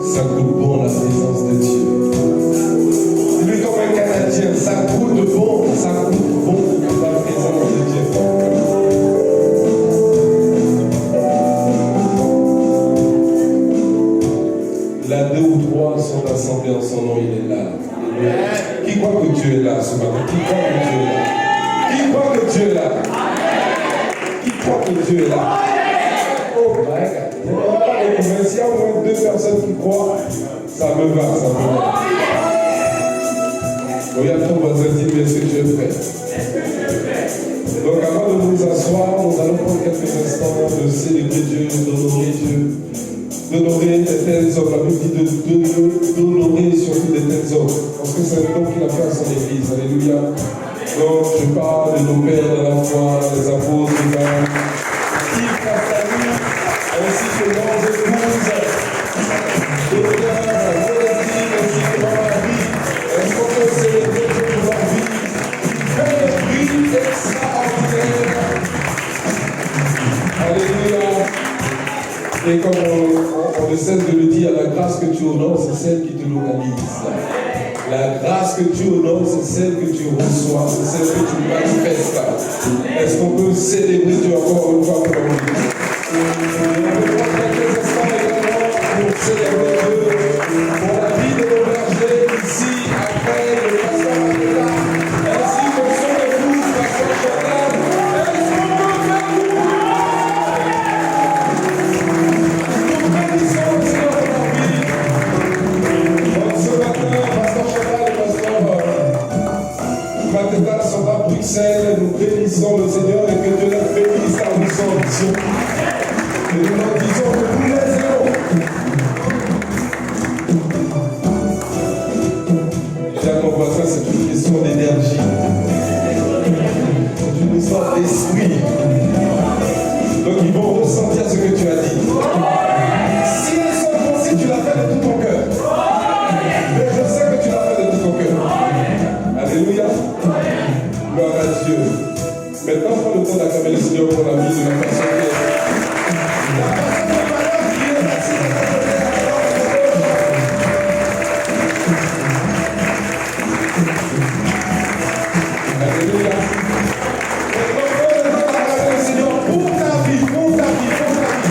Ça goûte bon la présence de Dieu. Lui comme un Canadien, ça goûte bon la présence de Dieu. Là, 2 ou 3 sont assemblés en son nom, il est là. Qui croit que Dieu est là ce matin? Qui croit que Dieu est là? Qui croit que Dieu est là? Qui croit que Dieu est là? Oh my God. S'il y a au moins 2 personnes qui croient, ça me va. Regarde ton voisin, dis-lui, est-ce que tu es prêt? Donc avant de nous asseoir, nous allons prendre quelques instants de célébrer Dieu, d'honorer Dieu. D'honorer de tels hommes, la Bible dit d'honorer surtout de tels hommes. Parce que c'est le nom qu'il a fait à son église. Alléluia. Donc je parle de nos pères de la foi, les apôtres, Yves Castanou, ainsi que leurs épouses, Docteur, Véronique, ainsi que Marie. Est-ce qu'on peut célébrer Dieu pour leur vie? Quel prix extraordinaire. Alléluia. Et comme on ne cesse de le dire, la grâce que tu honores, c'est celle qui te localise. La grâce que tu honores, c'est celle que tu reçois, c'est celle que tu manifestes. Est-ce qu'on peut célébrer Dieu encore une fois aujourd'hui? On peut prendre quelques instants également pour célébrer Dieu pour la vie de nos bergers ici, après le pasteur Mandela, ainsi que son épouse, pasteur Chantal. Sont à Bruxelles, nous bénissons le Seigneur et que Dieu leur bénisse à nous sommes. Et nous leur disons que nous les aimons. Déjà, mon voisin, c'est une question d'énergie. C'est une histoire d'esprit. Donc, ils vont ressentir ce que tu as dit. Si elles sont bons, si tu l'as fait de tout ton cœur. Mais je sais que tu l'as fait de tout ton cœur. Alléluia. Gloire à Dieu. Maintenant, prends le temps d'acclamer le Seigneur pour la vie de la personne qui est. La personne de valeur qui est assise à ta côté. Alléluia. Maintenant, prends le temps d'acclamer le Seigneur pour ta vie, pour ta vie, pour ta vie.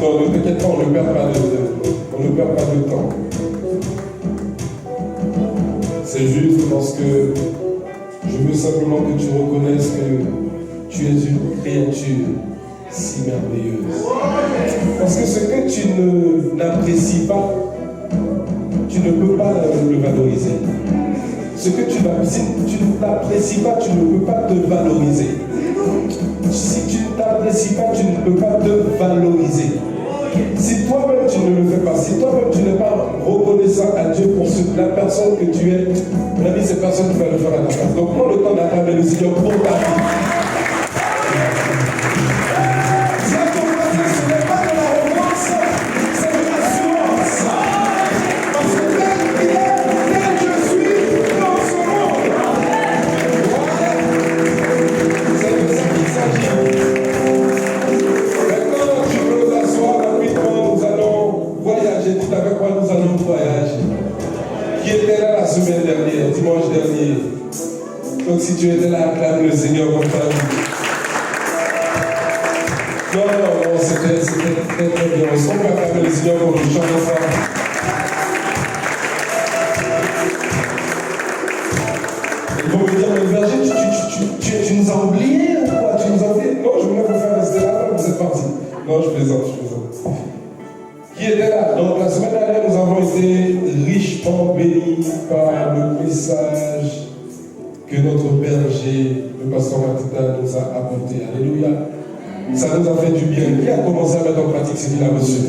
Non, ne t'inquiète pas, on ne perd pas de temps. C'est juste parce que je veux simplement que tu reconnaisses que tu es une créature si merveilleuse. Parce que ce que tu n'apprécies pas, tu ne peux pas le valoriser. Ce que si tu n'apprécies pas, tu ne peux pas te valoriser. Si tu ne t'apprécies pas, tu ne peux pas te valoriser. Si toi-même tu ne le fais pas, si toi-même tu n'es pas reconnaissant à Dieu pour la personne que tu es, mon ami, cette personne qui va le faire à ta place. Donc prends le temps d'acclamer le Seigneur pour ta vie. Si à ton voisin, ce n'est pas de la revanche, c'est de l'assurance. Parce que tel qu'il est, tel je suis dans son monde. Voilà. C'est de ça qu'il s'agit. Voyager, tout avec quoi nous allons voyager. Qui était là la semaine dernière, dimanche dernier? Donc si tu étais là, acclame le Seigneur comme ça. Non, c'était très bien. Est-ce qu'on peut acclamer le Seigneur pour nous chanter ça? Ils vont me dire, mais berger, tu nous as oubliés ou quoi? Tu nous as oubliés? Non, je voulais vous faire rester là, vous êtes partis. Non, je plaisante. Qui était là? Donc la semaine dernière, nous avons été richement bénis par le message que notre berger, le pasteur Matita, nous a apporté. Alléluia. Ça nous a fait du bien. Qui a commencé à mettre en pratique ce qu'il a reçu?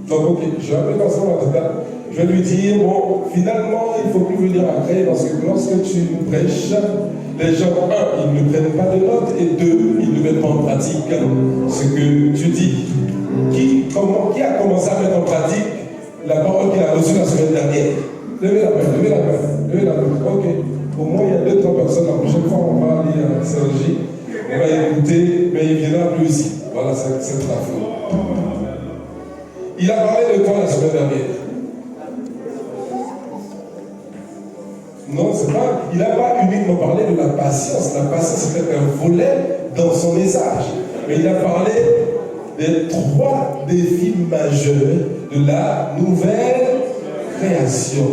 Donc ok, je vais appeler le pasteur Matita. Je vais lui dire, bon, finalement, il ne faut plus venir après parce que lorsque tu prêches, les gens, un, ils ne prennent pas de notes et deux, ils ne mettent pas en pratique ce que tu dis. Qui a commencé à mettre en pratique la parole qu'il a reçue la semaine dernière? Levez la main, levez la main, levez la main. Ok. Au moins, il y a 2-3 personnes. La prochaine fois, on va aller à Sergi. On va écouter, mais il viendra plus aussi. Voilà, c'est la fin. Il a parlé de quoi la semaine dernière? Non, c'est pas. Il n'a pas uniquement parlé de la patience. La patience, c'était un volet dans son message. Mais il a parlé des 3 défis majeurs de la nouvelle création.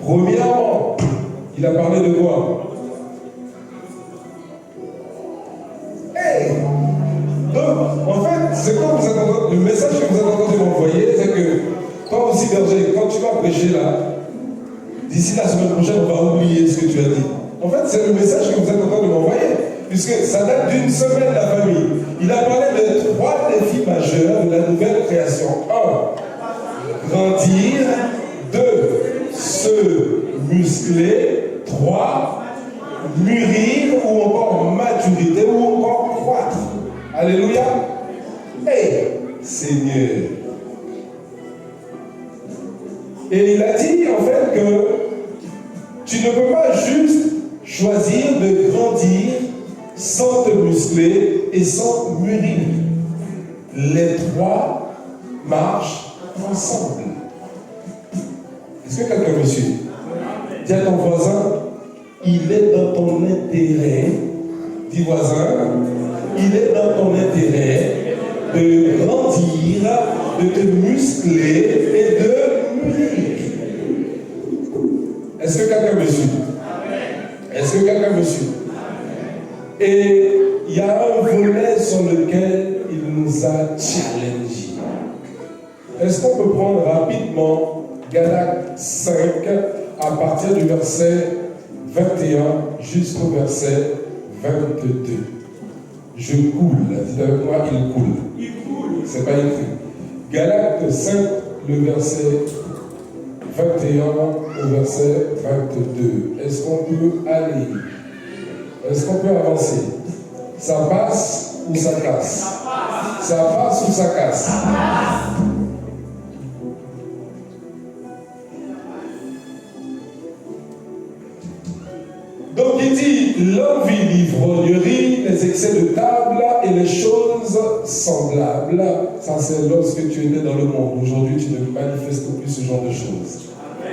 Premièrement, il a parlé de quoi? Hey! Donc, en fait, c'est comme vous êtes en train, le message que vous êtes en train de m'envoyer, c'est que toi aussi, berger, quand tu vas prêcher là, d'ici la semaine prochaine, on va oublier ce que tu as dit. En fait, c'est le message que vous êtes en train de m'envoyer, puisque ça date d'une semaine, la famille. Il a parlé de 3 défis majeurs de la nouvelle création. 1, grandir. 2, se muscler. 3, mûrir ou encore maturité ou encore croître. Alléluia. Hey, Seigneur. Et il a dit en fait que tu ne peux pas juste choisir de grandir sans te muscler et sans mûrir. Les 3 marchent ensemble. Est-ce que quelqu'un me suit? Dis à ton voisin, il est dans ton intérêt. Dis voisin, il est dans ton intérêt de grandir, de te muscler et de mûrir. Est-ce que quelqu'un me suit? Est-ce que quelqu'un me suit? Et il y a un volet sur lequel il nous a challengés. Est-ce qu'on peut prendre rapidement Galates 5 à partir du verset 21 jusqu'au verset 22? Je coule. Dites avec moi, il coule. Il coule. C'est pas écrit. Galates 5, le verset 21 au verset 22. Est-ce qu'on peut aller? Est-ce qu'on peut avancer? Ça passe ou ça casse? Ça passe ou ça casse? Donc il dit l'envie, l'ivrognerie, les excès de table et les choses semblables. Ça c'est lorsque tu étais dans le monde. Aujourd'hui tu ne manifestes plus ce genre de choses.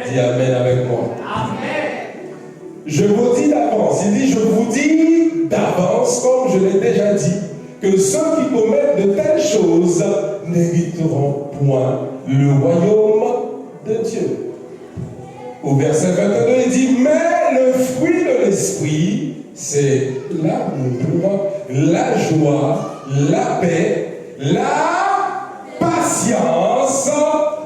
Dis Amen avec moi. Amen. Je vous dis d'avance, il dit je vous dis d'avance, comme je l'ai déjà dit, que ceux qui commettent de telles choses n'hériteront point le royaume de Dieu. Au verset 22, il dit, mais le fruit de l'esprit, c'est l'amour, la joie, la paix, la patience,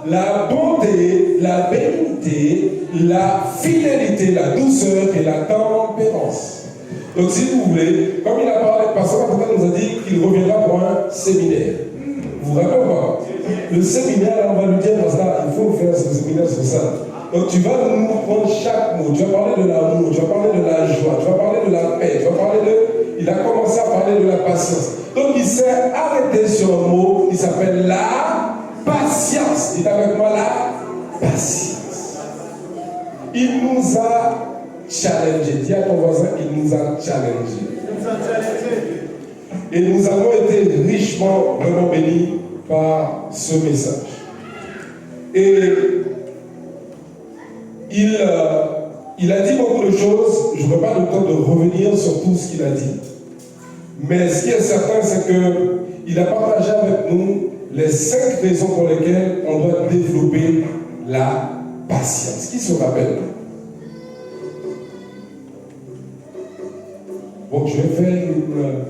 la bonté, la bénité, la fidélité, la douceur et la tempérance. Donc si vous voulez, comme il a parlé, Pasteur Martin nous a dit qu'il reviendra pour un séminaire. Vous vous rappelez pas? Le séminaire, on va lui dire, il faut faire ce séminaire sur ça. Donc tu vas nous prendre chaque mot, tu vas parler de l'amour, tu vas parler de la joie, tu vas parler de la paix, tu vas parler de... Il a commencé à parler de la patience. Donc il s'est arrêté sur un mot qui s'appelle la patience. Dites avec moi la patience. Il nous a challengés. Dis à ton voisin, il nous a challengés. Et nous avons été richement, vraiment bénis par ce message. Et il a dit beaucoup de choses. Je n'ai pas le temps de revenir sur tout ce qu'il a dit. Mais ce qui est certain, c'est qu'il a partagé avec nous les 5 raisons pour lesquelles on doit développer la patience. Qui se rappelle? Bon, je vais faire une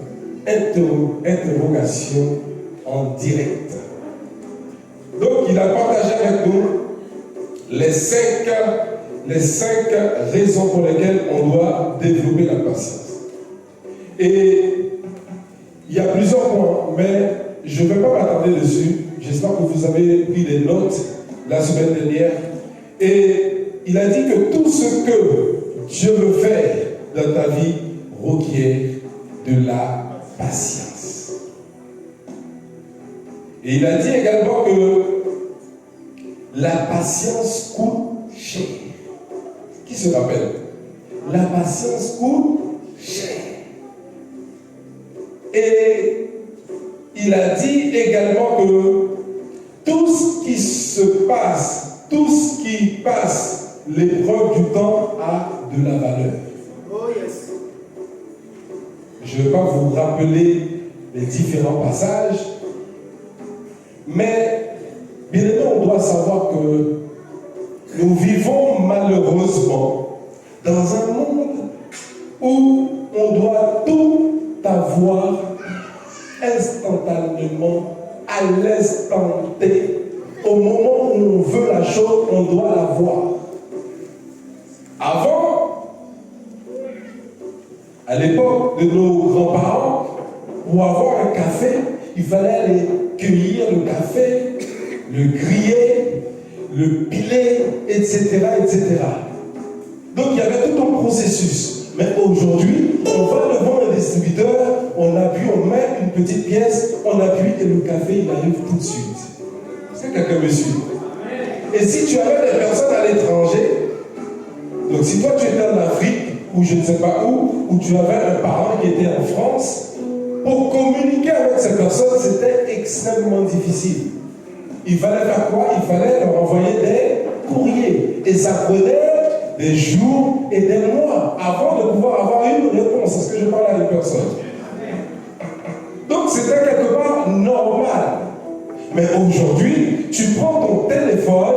interrogation en direct. Donc, il a partagé avec nous les 5 raisons pour lesquelles on doit développer la patience. Et il y a plusieurs points, mais je ne vais pas m'attarder dessus. J'espère que vous avez pris des notes la semaine dernière. Et il a dit que tout ce que Dieu veut faire dans ta vie requiert de la patience. Et il a dit également que la patience coûte cher. Qui se rappelle? La patience coûte cher. Et il a dit également que tout ce qui se passe, tout ce qui passe l'épreuve du temps a de la valeur. Oh yes. Je ne vais pas vous rappeler les différents passages, mais bien évidemment, on doit savoir que nous vivons malheureusement dans un monde où on doit tout avoir instantanément, à l'instant T. Au moment où on veut la chose, on doit l'avoir. Avant, à l'époque de nos grands-parents, pour avoir un café, il fallait aller cueillir le café, le griller, le piler, etc., etc. Donc il y avait tout un processus. Mais aujourd'hui, on va devant un distributeur, on appuie, on met une petite pièce, on appuie et le café, il arrive tout de suite. Est-ce que quelqu'un me suit? Et si tu avais des personnes à l'étranger, donc si toi tu étais en Afrique, ou je ne sais pas où, ou tu avais un parent qui était en France, pour communiquer avec ces personnes, c'était extrêmement difficile. Il fallait faire quoi? Il fallait leur envoyer des courriers. Et ça prenait des jours et des mois avant de pouvoir avoir une réponse. Est-ce que je parle à une personne? Donc c'était quelque part normal. Mais aujourd'hui, tu prends ton téléphone,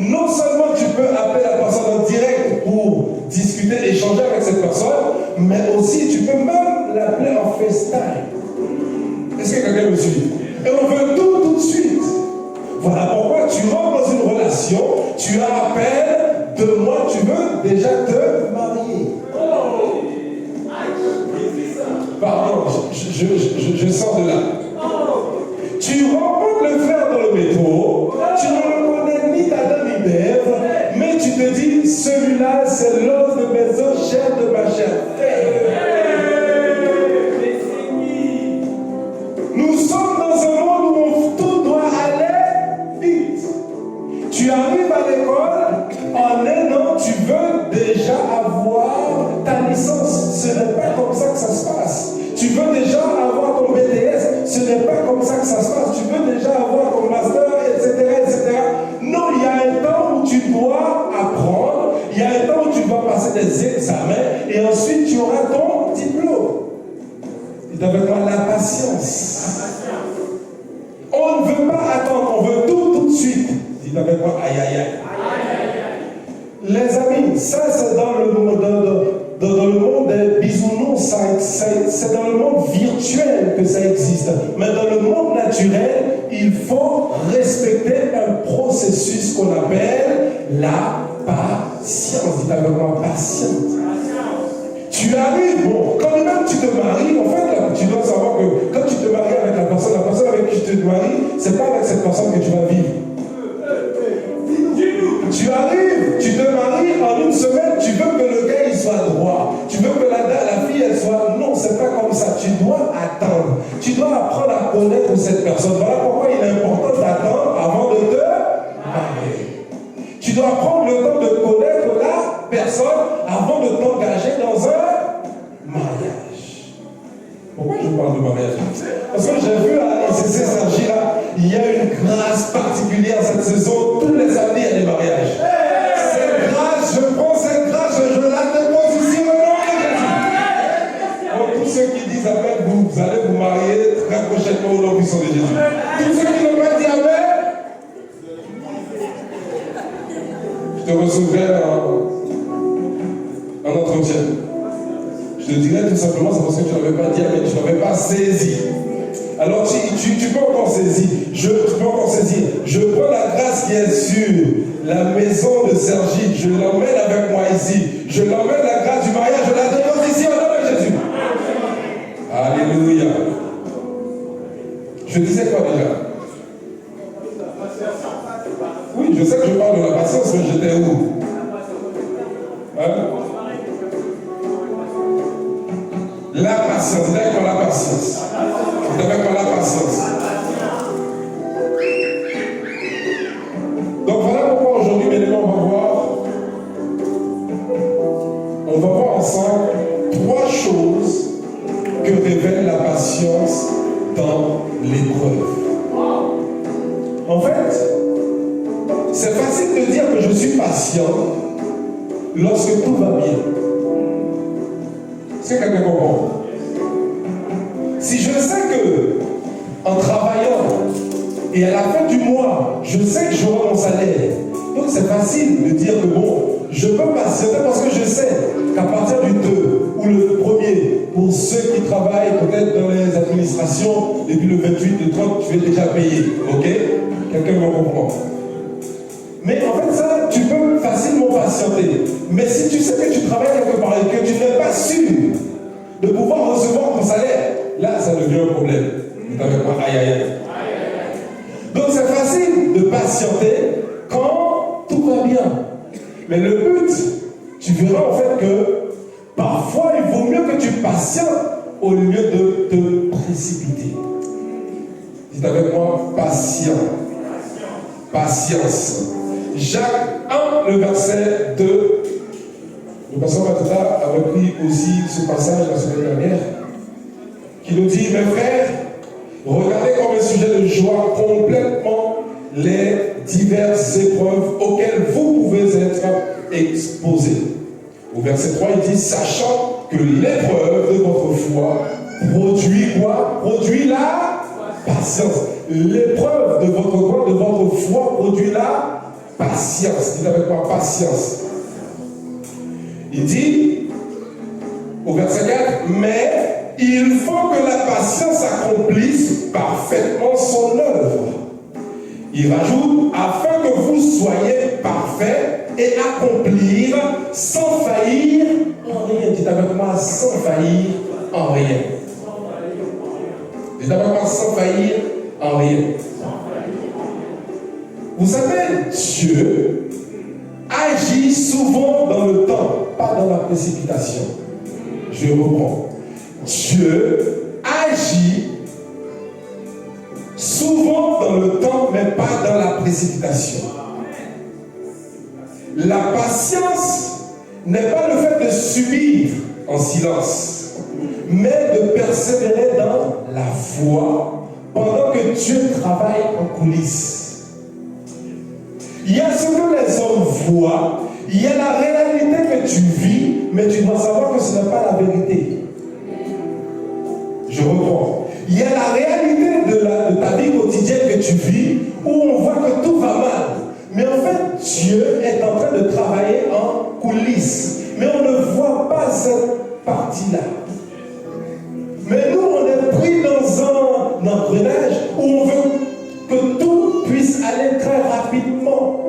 non seulement tu peux appeler la personne en direct pour discuter, échanger avec cette personne, mais aussi tu peux même l'appeler en FaceTime. Est-ce que quelqu'un me suit? Et on veut tout de suite. Voilà pourquoi tu rentres dans une relation, tu as à peine 2 mois, tu veux déjà te marier. Pardon, je sors de là. Tu rencontres le frère dans le métro, tu ne le connais ni d'Adam ni d'Ève, mais tu te dis, celui-là, c'est l'os de mes os, chair de ma chair. Nous sommes dans un monde où tout doit aller vite. Tu arrives à l'école, en 1 an, tu veux déjà avoir ta licence. Ce n'est pas comme ça que ça se passe. Tu veux déjà avoir ton BTS, ce n'est pas comme ça que ça se passe. Tu veux déjà avoir ton master, etc., etc. Non, il y a un temps où tu dois apprendre, il y a un temps où tu dois passer des examens, et ensuite tu auras ton diplôme. Et avec moi, la patience. On ne veut pas attendre, on veut tout de suite. Dites avec moi, aïe, aïe, aïe. Les amis, ça c'est dans le monde des bisounours, c'est dans le monde virtuel que ça existe. Mais dans le monde naturel, il faut respecter un processus qu'on appelle la patience. Dites avec moi, patience. Tu arrives, bon, quand même tu te maries, en fait, tu dois savoir que quand tu te maries avec la personne avec qui tu te maries, c'est pas avec cette personne que tu vas vivre. Tu arrives, tu te maries, en 1 semaine, tu veux que le gars il soit droit. Tu veux que la fille elle soit. Non, c'est pas comme ça. Tu dois attendre. Tu dois apprendre à connaître cette personne. Voilà pourquoi il est important d'attendre avant de te marier. Tu dois prendre le temps de connaître la personne avant de t'engager dans un mariage. Pourquoi je parle de mariage? Parce que j'ai vu à ICC Saint-Gilles, il y a une grâce particulière cette saison. Tous les samedis, il y a des mariages. Cette grâce, je prends cette grâce, je la dépose ici au nom de Jésus. Pour tous ceux qui disent Amen, vous allez vous marier très prochainement au nom puissant de Jésus. Tous ceux qui n'ont pas dit Amen, je te recevrai en entretien. Je te dirais tout simplement, c'est parce que tu n'avais pas dit Amen, tu n'avais pas saisi. Alors tu peux encore saisir. Tu peux encore saisir. Je prends la grâce qui est sur la maison de Sergi. Je l'emmène avec moi ici. Je l'emmène la grâce du mariage. Je la dépose ici au nom de Jésus. Alléluia. Je disais quoi déjà? Oui, je sais que je parle de la patience, mais j'étais où? Hein? La patience. D'accord, la patience. Avec la patience. Donc voilà pourquoi aujourd'hui, bien évidemment, on va voir ensemble 3 choses que révèle la patience dans l'épreuve. En fait, c'est facile de dire que je suis patient lorsque tout va bien. Est-ce que quelqu'un comprend? Si je sais que, en travaillant, et à la fin du mois, je sais que j'aurai mon salaire, donc c'est facile de dire que bon, je peux patienter parce que je sais qu'à partir du 2 ou le 1er, pour ceux qui travaillent peut-être dans les administrations, depuis le 28, le 30, tu es déjà payé. Ok? Quelqu'un me comprend? Mais en fait, ça, tu peux facilement patienter. Mais si tu sais que tu travailles quelque part et que tu n'es pas sûr de pouvoir recevoir ton salaire, là, ça devient un problème. Vous avec moi? Aïe, aïe, aïe. Donc, c'est facile de patienter quand tout va bien. Mais le but, tu verras en fait que parfois, il vaut mieux que tu patientes au lieu de te précipiter. Dites avec moi, patient. Patience. Jacques 1, le verset 2. Le pasteur Matata avait pris aussi ce passage la semaine dernière, qui nous dit, mes frères, regardez comme un sujet de joie complètement les diverses épreuves auxquelles vous pouvez être exposés. Au verset 3, il dit, sachant que l'épreuve de votre foi produit quoi? Produit la patience. L'épreuve de votre quoi? De votre foi produit la patience. Dites avec moi, patience. Il dit, au verset 4, mais il faut que la patience accomplisse parfaitement son œuvre. Il rajoute, afin que vous soyez parfaits et accomplir sans faillir en rien. Dites avec moi, sans faillir en rien. Dites avec moi, sans faillir en rien. Vous savez, Dieu agit souvent dans le temps, pas dans la précipitation. Je reprends. Dieu agit souvent dans le temps, mais pas dans la précipitation. La patience n'est pas le fait de subir en silence, mais de persévérer dans la foi pendant que Dieu travaille en coulisses. Il y a ce que les hommes voient, il y a la réalité que tu vis, mais tu dois savoir que ce n'est pas la vérité. Je reprends. Il y a la réalité de ta vie quotidienne que tu vis, où on voit que tout va mal. Mais en fait, Dieu est en train de travailler en coulisses. Mais on ne voit pas cette partie-là. Mais nous, on est pris dans un engrenage où on veut que tout puisse aller très rapidement.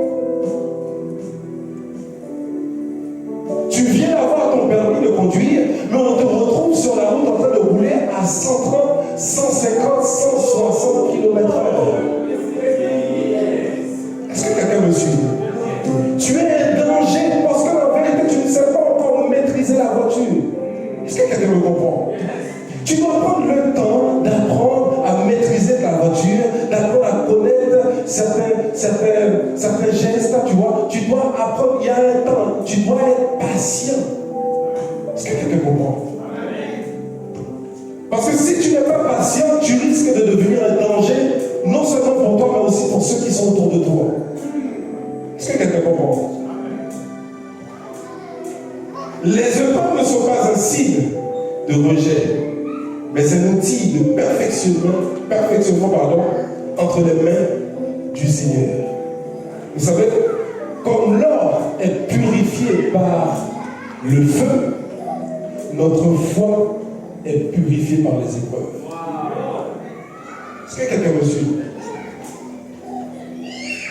Tu viens d'avoir ton permis de conduire, mais on te retrouve sur la route en train de rouler à 130, 150, 160 km/h. Est-ce que quelqu'un me suit? Tu es un danger parce que en vérité, tu ne sais pas encore maîtriser la voiture. Est-ce que quelqu'un me comprend? Tu dois prendre le temps d'apprendre à maîtriser ta voiture, d'apprendre à connaître certains gestes, tu vois. Tu dois apprendre, il y a un temps, tu dois être patient. Est-ce que quelqu'un comprend? Parce que si tu n'es pas patient, tu risques de devenir un danger, non seulement pour toi, mais aussi pour ceux qui sont autour de toi. Est-ce que quelqu'un comprend? Les épreuves ne sont pas un signe de rejet, mais c'est un outil de perfectionnement entre les mains du Seigneur. Vous savez, comme l'or est purifié par le feu, notre foi est purifiée par les épreuves. Est-ce que quelqu'un me suit?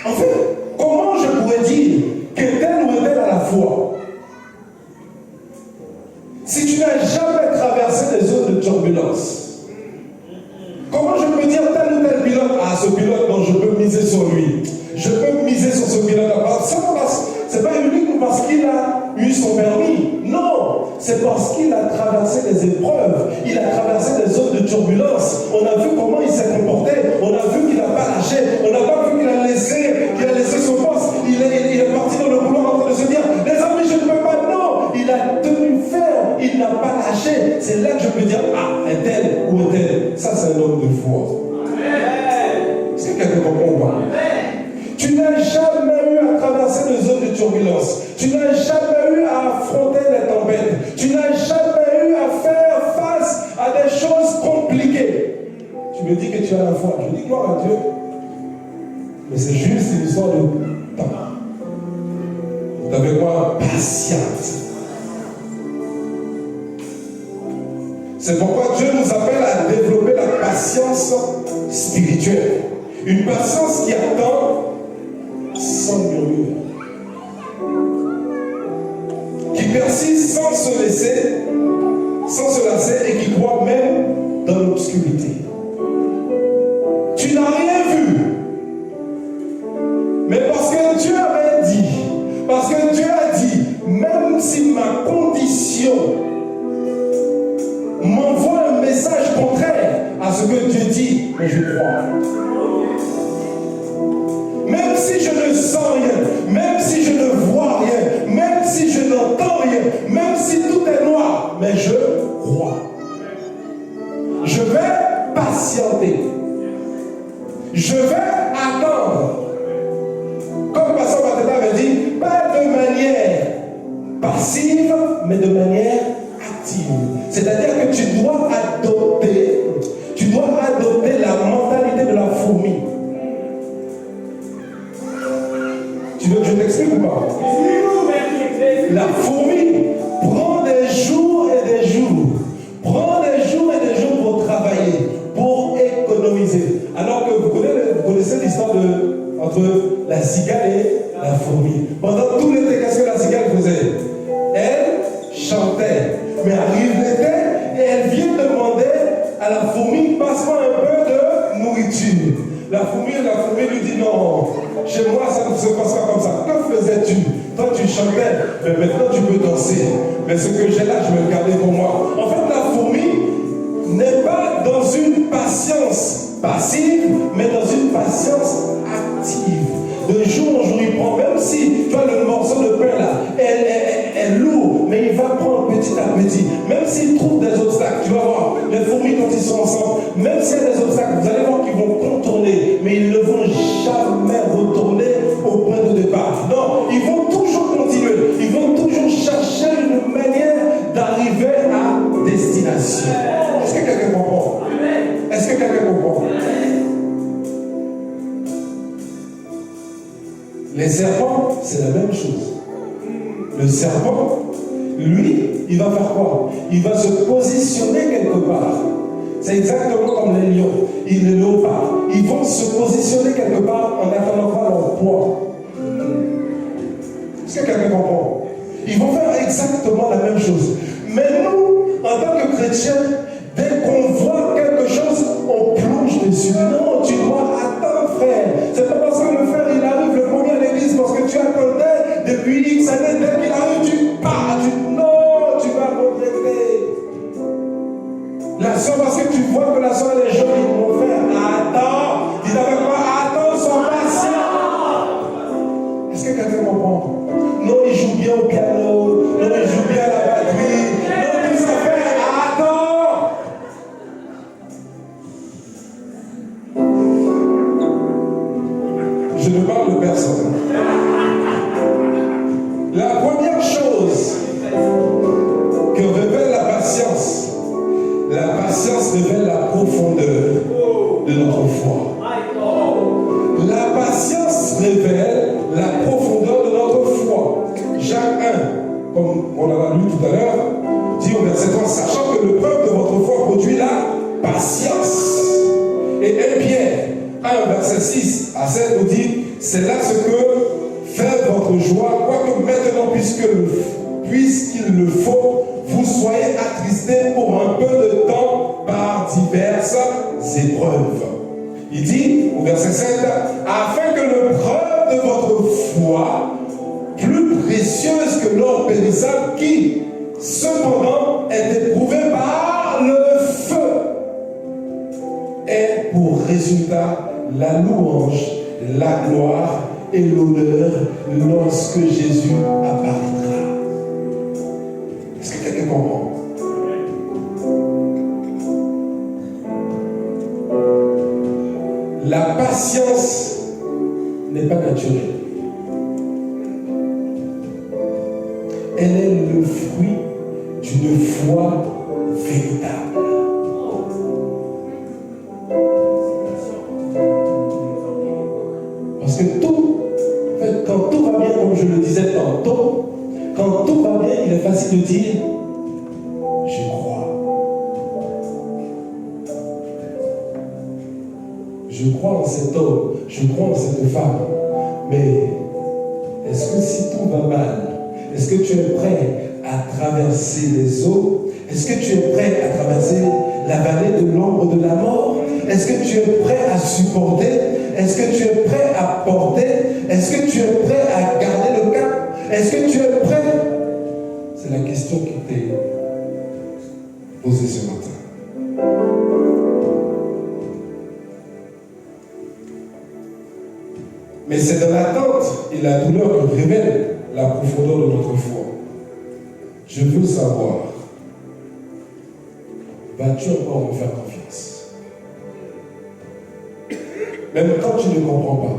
En fait, comment je pourrais dire que tel ou tel a la foi si tu n'as jamais traversé des zones de turbulence? Comment je peux dire tel ou tel pilote, ah, ce pilote, non, je peux miser sur lui. Je peux miser sur ce pilote-là. C'est pas uniquement parce qu'il a eu son permis. Non, c'est parce qu'il a traversé des épreuves. Il a traversé des zones de turbulence. On a vu comment il s'est comporté. On a vu qu'il n'a pas lâché. On n'a pas vu qu'il a laissé son poste. Il est parti dans le couloir en train de se dire, les amis, je ne peux pas. Non, il a tenu ferme. patience. Tu n'as jamais eu à affronter les tempêtes. Tu n'as jamais eu à faire face à des choses compliquées. Tu me dis que tu as la foi. Je dis gloire à Dieu. Mais c'est juste une histoire de temps. Vous avez quoi? Patience. C'est pourquoi Dieu nous appelle à développer la patience spirituelle. Une patience qui attend sans murmure. Qui persiste sans se lasser et qui croit même dans l'obscurité. Tu n'as rien vu. Mais parce que Dieu avait dit, parce que Dieu a dit, même si ma condition m'envoie un message contraire à ce que Dieu dit, mais je crois. Même si je ne sens rien, même si je ne vois rien, même si je n'entends rien, même si tout est noir, mais je crois. Je vais patienter. Je vais attendre. Comme Pasteur Mateta avait dit, pas de manière passive, mais de manière active. C'est-à-dire que tu dois adopter la mentalité de la fourmi. Tu veux que je t'explique ou pas? La fourmi prend des jours et des jours. Prend des jours et des jours pour travailler, pour économiser. Alors que vous connaissez l'histoire entre la cigale et la fourmi. Pendant tout l'été, qu'est-ce que la cigale faisait? Elle chantait. Mais arrive l'été et elle vient demander à la fourmi, passe-moi un peu de nourriture. La fourmi lui dit non, chez moi ça ne se passe pas comme ça. Que faisais-tu? Toi tu chantais, mais maintenant tu peux danser. Mais ce que j'ai là, je vais le garder pour moi. En fait, la fourmi n'est pas dans une patience passive, mais dans une patience active. De jour en jour, il prend, même si tu as le morceau de pain là, elle est lourde, mais il va prendre petit à petit. Même s'il trouve des obstacles, tu vas voir, les fourmis quand ils sont ensemble, même s'il y a des obstacles, vous allez voir qu'ils vont contourner, mais ils ne vont jamais retourner au point de départ. Non, ils vont toujours continuer, ils vont toujours chercher une manière d'arriver à destination. Est-ce que quelqu'un comprend? Est-ce que quelqu'un comprend? Les serpents, c'est la même chose. Le serpent, lui, il va faire quoi? Il va se positionner quelque part. C'est exactement comme les lions, les léopards. Ils vont se positionner quelque part en attendant pas leur poids. Est-ce que quelqu'un comprend? Ils vont faire exactement la même chose. Mais nous, en tant que chrétiens, dès qu'on voit quelque chose, on plonge dessus. Non, tu dois attendre, frère. C'est pas parce que le frère, il arrive le premier à l'église, parce que tu attendais depuis X années, dès qu'il arrive, tu pars. Non, tu vas regretter. La soeur, parce que tu vois que la soeur, elle est jolie, mon frère, attends. Tu n'avais pas attendre, sois patient. Est-ce que quelqu'un comprend? Non, il joue bien au piano. Non, il joue bien à la batterie. Non, tout ça fait. Attends. Je ne parle de personne. La première chose que révèle la patience révèle la profondeur de notre foi. La patience révèle la profondeur de notre foi. Jacques 1, comme on l'a lu tout à l'heure, dit au verset 3, sachant que le preuve de votre foi produit la patience. Et 1 Pierre 1, verset 6 à 7 nous dit, c'est là ce que fait votre joie, quoique maintenant, puisqu'il le faut, vous soyez attristés pour un peu de temps par diverses épreuves. Il dit, au verset 7, afin que le preuve de votre foi, plus précieuse que l'or périssable, qui, cependant, est éprouvé par le feu, ait pour résultat la louange, la gloire et l'honneur lorsque Jésus apparaîtra. Est-ce que quelqu'un comprend? La patience n'est pas naturelle. elle est le fruit d'une foi véritable. Parce que tout, en fait, quand tout va bien, comme je le disais tantôt, quand tout va bien, il est facile de dire je crois. Je crois en cet homme, je crois en cette femme. Mais est-ce que si tout va mal, est-ce que tu es prêt à traverser les eaux? Est-ce que tu es prêt à traverser la vallée de l'ombre de la mort? Est-ce que tu es prêt à supporter? Est-ce que tu es prêt à porter? Est-ce que tu es prêt à garder le cap? Est-ce que tu es prêt? C'est la question qui t'est posée ce matin. Mais c'est dans l'attente et la douleur que révèle la profondeur de notre foi. Je veux savoir, vas-tu encore me faire confiance? Même quand tu ne comprends pas.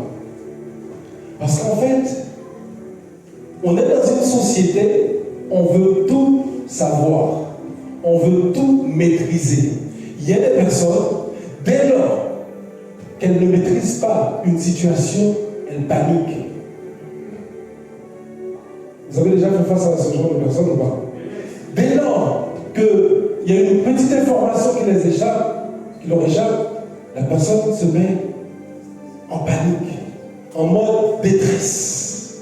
Parce qu'en fait, on est dans une société, on veut tout savoir, on veut tout maîtriser. Il y a des personnes, dès lors qu'elles ne maîtrisent pas une situation, elles paniquent. Vous avez déjà fait face à ce genre de personnes ou pas? Dès lors qu'il y a une petite information qui les échappe, qui leur échappe, la personne se met en panique, en mode détresse.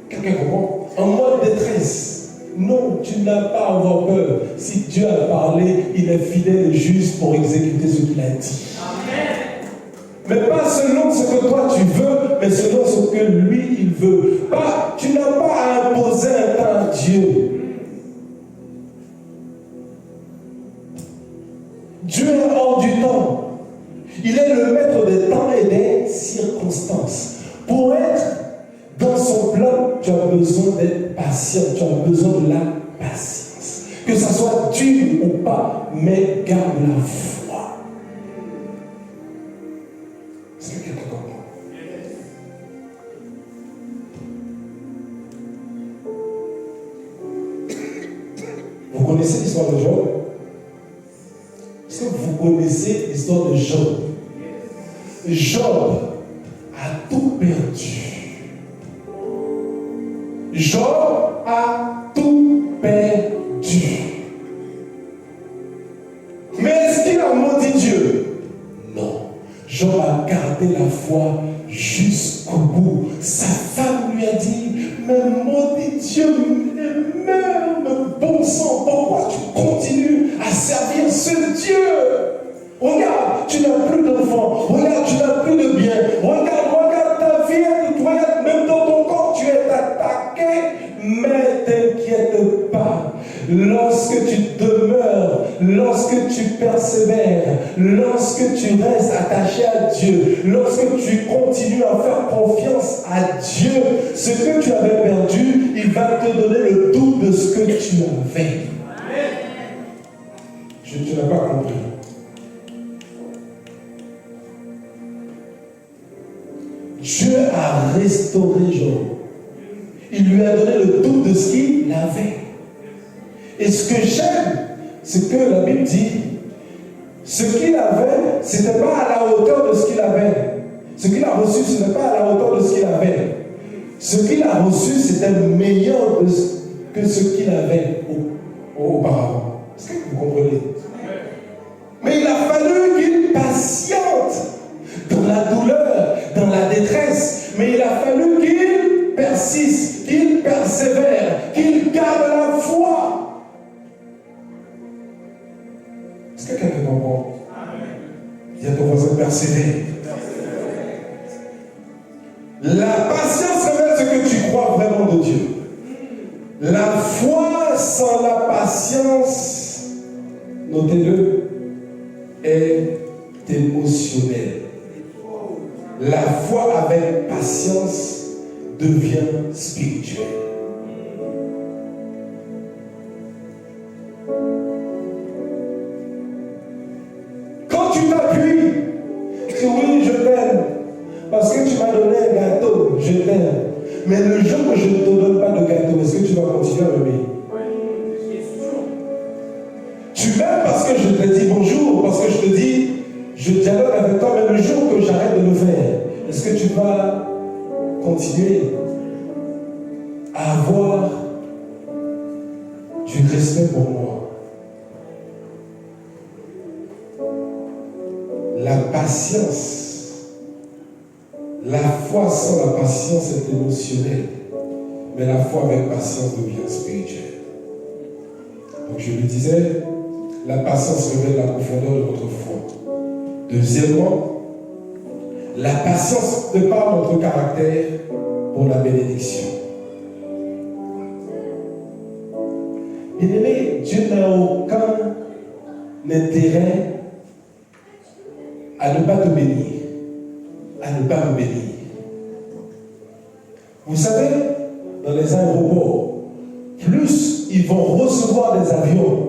Quelqu'un comprend? En mode détresse. Non, tu n'as pas à avoir peur. Si Dieu a parlé, il est fidèle et juste pour exécuter ce qu'il a dit. Amen. Mais pas selon ce que toi tu veux, mais selon ce que lui il veut. Pas, tu n'as pas à imposer un temps à Dieu. Dieu est hors du temps. Il est le maître des temps et des circonstances. Pour être dans son plan, tu as besoin d'être patient, tu as besoin de la patience. Que ça soit dur ou pas, mais garde la foi. Est-ce que quelqu'un comprend? Vous connaissez l'histoire de Job? Est-ce que vous connaissez l'histoire de Job? Job a tout perdu. Job a tout perdu. Mais est-ce qu'il a maudit Dieu? Non. Job a gardé la foi jusqu'au bout. Sa femme lui a dit, mais maudit Dieu, meurs, mais bon sang, pourquoi tu continues à servir ce Dieu? Regarde, tu n'as plus d'enfants. Regarde, tu n'as plus de biens. Regarde ta vie. Regarde, même dans ton corps, tu es attaqué. Mais t'inquiète pas. Lorsque tu demeures, lorsque tu persévères, lorsque tu restes attaché à Dieu, lorsque tu continues à faire confiance à Dieu, ce que tu avais perdu, il va te donner le double de ce que tu avais. Tu n'as pas compris. Dieu a restauré Job. Il lui a donné le double de ce qu'il avait. Et ce que j'aime, c'est que la Bible dit, ce qu'il avait, ce n'était pas à la hauteur de ce qu'il avait. Ce qu'il a reçu, ce n'est pas à la hauteur de ce qu'il avait. Ce qu'il a reçu, c'était meilleur que ce qu'il avait auparavant. Est-ce que vous comprenez? Mais il a fallu qu'il patiente dans la douleur, dans la détresse. Mais il a fallu qu'il persiste, qu'il persévère, qu'il garde la foi. Est-ce que quelqu'un comprend? Il y a ton voisin persévère. La patience révèle ce que tu crois vraiment de Dieu. La foi sans la patience, notez-le, est émotionnelle. La foi avec patience devient spirituelle. Quand tu t'appuies sur oui, je t'aime, parce que tu m'as donné un gâteau, je t'aime. Mais le jour où je ne te donne pas de gâteau, est-ce que tu vas continuer à m'aimer? respect pour moi. La patience, la foi sans la patience est émotionnelle, mais la foi avec patience devient spirituelle. Donc je le disais, la patience révèle la profondeur de notre foi. Deuxièmement, la patience prépare notre caractère pour la bénédiction. Bien-aimé, Dieu n'a aucun intérêt à ne pas te bénir, à ne pas me bénir. Vous savez, dans les aéroports, plus ils vont recevoir des avions,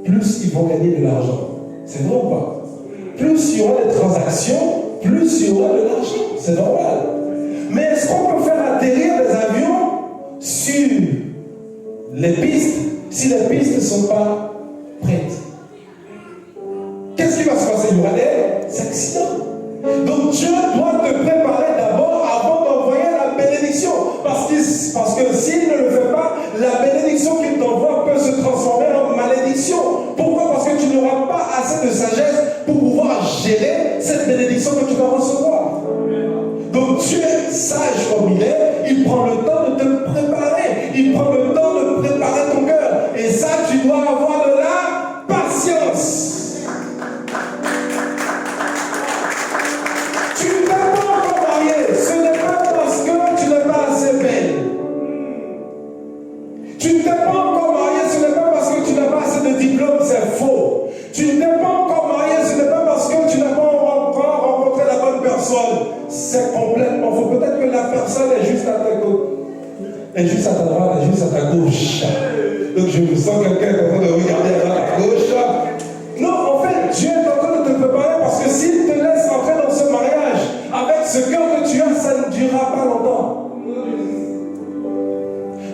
plus ils vont gagner de l'argent. C'est vrai ou pas? Plus il y aura des transactions, plus il y aura de l'argent. C'est normal. Mais est-ce qu'on peut faire atterrir des avions sur les pistes si les pistes ne sont pas prêtes? Qu'est-ce qui va se passer? Il y aura des accidents. Donc Dieu doit te préparer d'abord avant d'envoyer la bénédiction. Parce que s'il ne le fait pas, la bénédiction qu'il t'envoie peut se transformer en malédiction. Pourquoi? Parce que tu n'auras pas assez de sagesse pour pouvoir gérer cette bénédiction que tu vas recevoir. Donc Dieu est sage comme il prend le temps de te préparer. Il prend le temps de préparer ton cœur. Et ça, tu dois avoir de la patience. Tu ne t'es pas encore marié. Ce n'est pas parce que tu n'es pas assez belle. Tu ne t'es pas encore marié. Ce n'est pas parce que tu n'as pas assez de diplôme. C'est faux. Tu ne t'es pas encore marié. Ce n'est pas parce que tu n'as pas encore rencontré la bonne personne. C'est complètement faux. Peut-être que la personne est juste à ta gauche. Elle est juste à ta droite, elle est juste à ta gauche. Donc je me sens quelqu'un qui est en train de regarder à ta gauche. Non, en fait, Dieu est en train de te préparer parce que s'il te laisse entrer dans ce mariage, avec ce cœur que tu as, ça ne durera pas longtemps.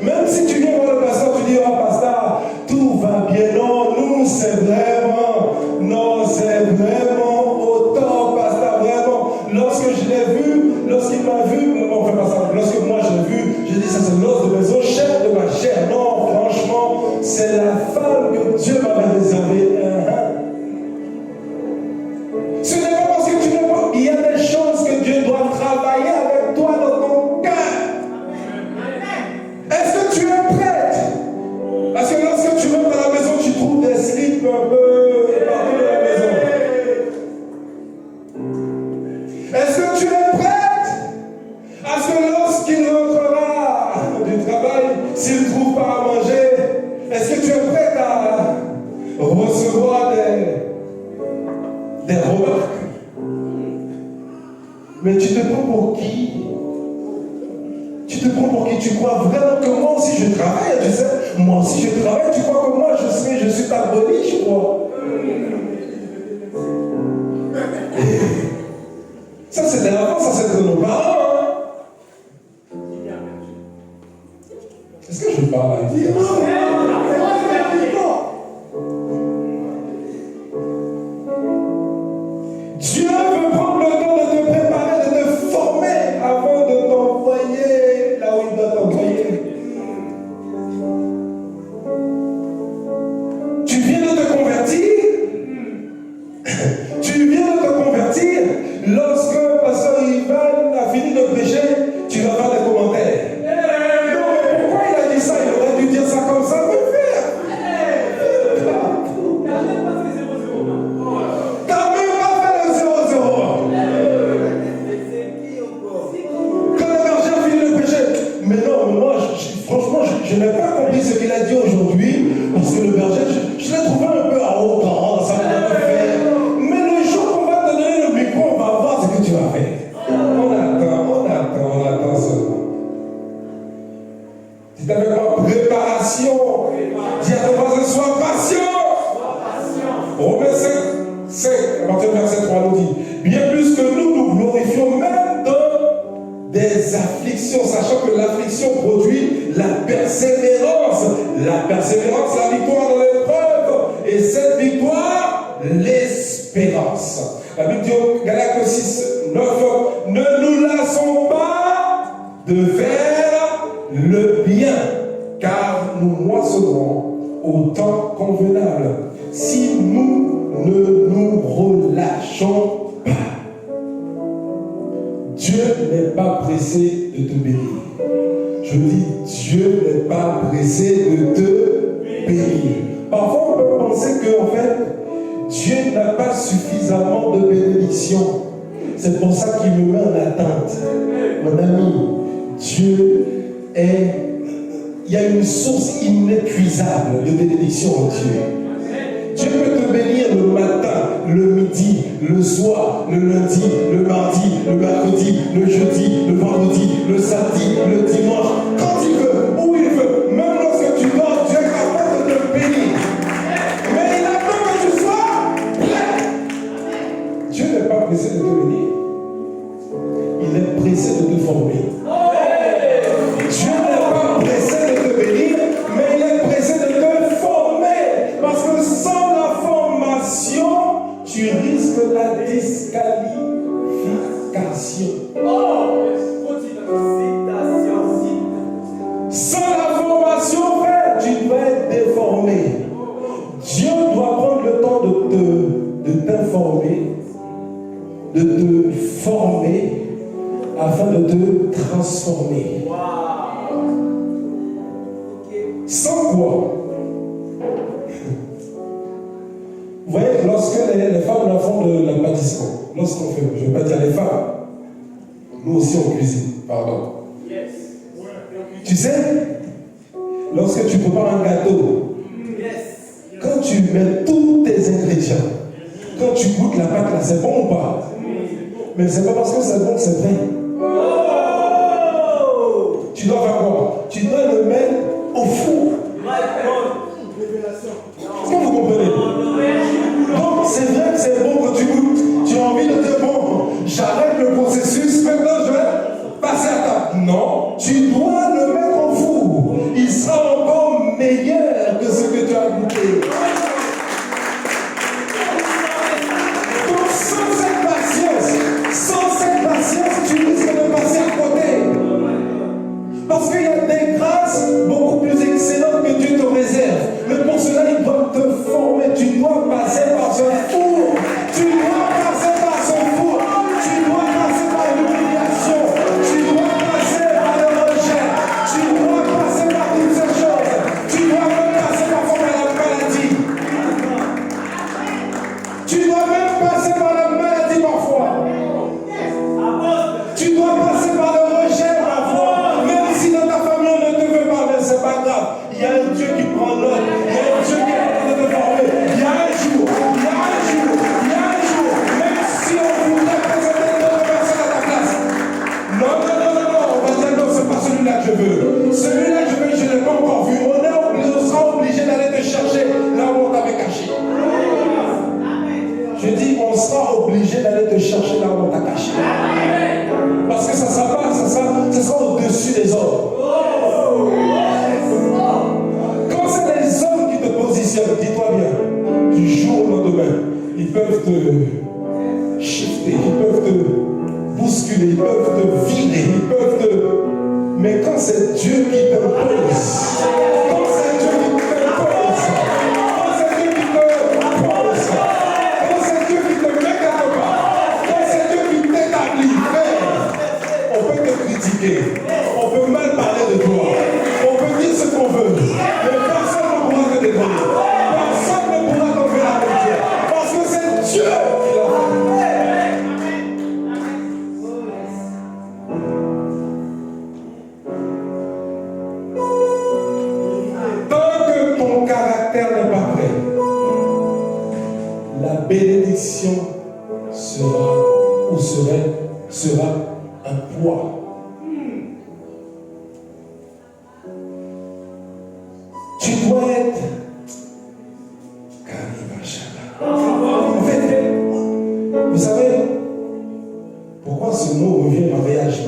Même si tu viens voir le pasteur, tu dis, oh pasteur, tout va bien. Non, nous c'est vraiment, non, c'est vraiment autant, pasteur, vraiment. Lorsque je l'ai vu, lorsqu'il m'a vu, non, on fait pas ça. Lorsque moi je l'ai vu, j'ai dit, ça c'est l'os de mes os, chair de ma chair. Non, franchement, c'est la femme que Dieu m'avait réservée. Ce n'est pas parce que tu n'es pas. Il y a des choses que Dieu doit travailler avec toi dans ton cœur. Est-ce que tu es prête? Parce que lorsque tu rentres à la maison, tu trouves des slips un peu partout dans la maison. Est-ce que tu es prête à ce que lorsqu'il rentrera du travail, s'il ne trouve pas à manger, est-ce que tu es prête à recevoir des remarques? Mais tu te prends pour qui? Tu te prends pour qui? Tu crois vraiment que moi aussi je travaille? Tu sais, moi aussi je travaille. Tu crois que moi je suis ta bonnie, je crois. Ça c'était avant, ça c'était nos parents. Hein? Est-ce que je parle à dire? Dieu veut prendre le temps de te préparer, de te former avant de t'envoyer là où il doit t'envoyer. Tu viens de te convertir. Tu viens de te convertir. Lorsque pasteur Ivan a fini de prêcher, tu vas faire des commentaires. Non, mais pourquoi il a dit ça? Il aurait dû dire ça comme ça. Je n'ai pas compris ce qu'il a dit aujourd'hui, parce que le berger, je l'ai trouvé un peu arrogant, ça m'a fait. Mais le jour qu'on va te donner le micro, on va voir ce que tu vas faire. On attend seulement. C'est avec ma préparation. Dis à ton voisin, sois patient. Romains 5, à partir du verset 3 nous dit, bien plus que nous glorifions même dans des afflictions, sachant que l'affliction produit la persévérance. La persévérance, la victoire dans l'épreuve. Et cette victoire, l'espérance. La Bible dit au Galates 6, 9, ne nous lassons pas de faire le bien, car nous moissonnerons au temps convenable. Si nous ne nous relâchons pas, Dieu n'est pas pressé de te bénir. Je dis, Dieu n'est pas pressé de te bénir. Parfois, on peut penser qu'en fait, Dieu n'a pas suffisamment de bénédictions. C'est pour ça qu'il me met en attente. Mon ami, Dieu est... Il y a une source inépuisable de bénédiction en Dieu. Dieu peut te bénir le matin, le midi, le soir, le lundi, le mardi, le mercredi, le jeudi, le vendredi, le samedi, le dimanche, quand il veut, où il veut. Même lorsque tu dors, Dieu est capable de te bénir. Mais il attend que tu sois prêt. Dieu n'est pas pressé de te bénir. Il est pressé de te former. Dieu n'est pas pressé de te bénir, mais il est pressé de te former. Parce que sans la formation, tu risques la disqualification. Sans la formation, frère, tu dois être déformé. Dieu doit prendre le temps de t'informer, de te former, afin de te transformer. Sans quoi? Vous voyez, lorsque les femmes la font de la pâtisserie, lorsqu'on fait, je ne vais pas dire les femmes, nous aussi on cuisine, pardon. Tu sais, lorsque tu prépares un gâteau, quand tu mets tous tes ingrédients, quand tu goûtes la pâte là, c'est bon ou pas? Mais c'est pas parce que c'est bon que c'est vrai. Tu dois faire quoi? Tu dois le mettre au four. Est-ce que vous comprenez? Donc c'est vrai que c'est bon quand tu goûtes. Tu as envie de dire bon, j'arrête le processus, maintenant je vais passer à table. Non, tu dois le mettre au four. Il sera encore meilleur que ce que tu as goûté. Donc sans cette patience, tu risques de passer à côté. Parce qu'il y a des grâces beaucoup plus excellentes que Dieu te réserve. Mais pour cela, il doit te former. Tu dois passer par ce four. Tu dois passer par ce four. Tu dois passer par l'humiliation. Tu dois passer par le rejet. Tu dois passer par toutes ces choses. Tu dois même passer parfois par la maladie. Tu dois même passer par la maladie parfois. Tu dois passer par le rejet parfois. Même si dans ta famille on ne te veut pas, mais c'est pas grave. Il y a un Dieu qui prend l'autre. Il y a un Dieu qui est en train de te former. Il y a un jour, même si on voudrait présenter une autre personne à ta place. Non, on va dire non, c'est pas celui-là que je veux. Celui-là que je veux, je ne l'ai pas encore vu. On sera obligé d'aller te chercher là où on t'avait caché. Je dis, on sera obligé d'aller te chercher là où on t'a caché. Parce que ça sera au-dessus des hommes. Quand c'est les hommes qui te positionnent, dis-toi bien, du jour au lendemain, ils peuvent te shifter, ils peuvent te bousculer, ils peuvent te virer, ils peuvent te... Mais quand c'est Dieu qui t'impose, quand c'est Dieu qui t'impose, quand c'est Dieu qui te pose, quand c'est Dieu qui te met quelque part, quand c'est Dieu qui t'établit, on peut te critiquer, on peut mal parler de toi, on peut dire ce qu'on veut, mais personne ne pourra te détruire, personne ne pourra t'enlever la nourriture, parce que c'est Dieu qui l'a fait. Tant que ton caractère n'est pas prêt, la bénédiction sera un poids. Tu dois être en fait, vous savez pourquoi ce mot revient mariage.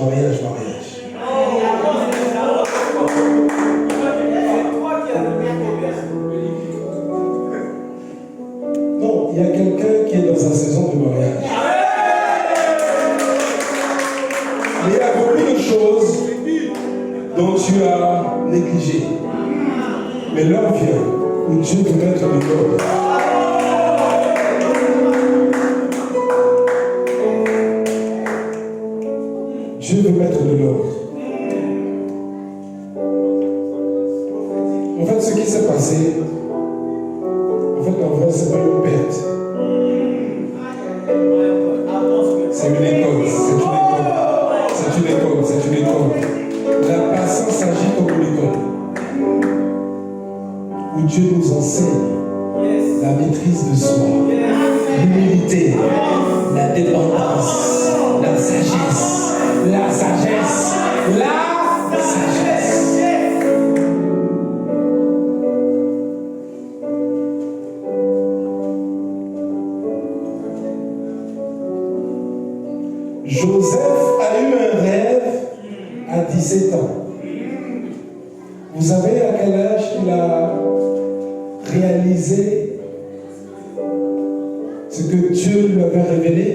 Non, il y a quelqu'un qui est dans sa saison de mariage. Mais il y a beaucoup de choses dont tu as négligé. Mais l'heure vient où Dieu veut mettre de l'ordre. Dieu veut mettre de l'ordre. En fait, ce qui s'est passé, en vrai, c'est pas une perte. C'est une école, c'est une école. La patience agit comme une école. Où Dieu nous enseigne la maîtrise de soi, l'humilité, la dépendance, la sagesse. Joseph a eu un rêve à 17 ans. Vous savez à quel âge il a réalisé ce que Dieu lui avait révélé?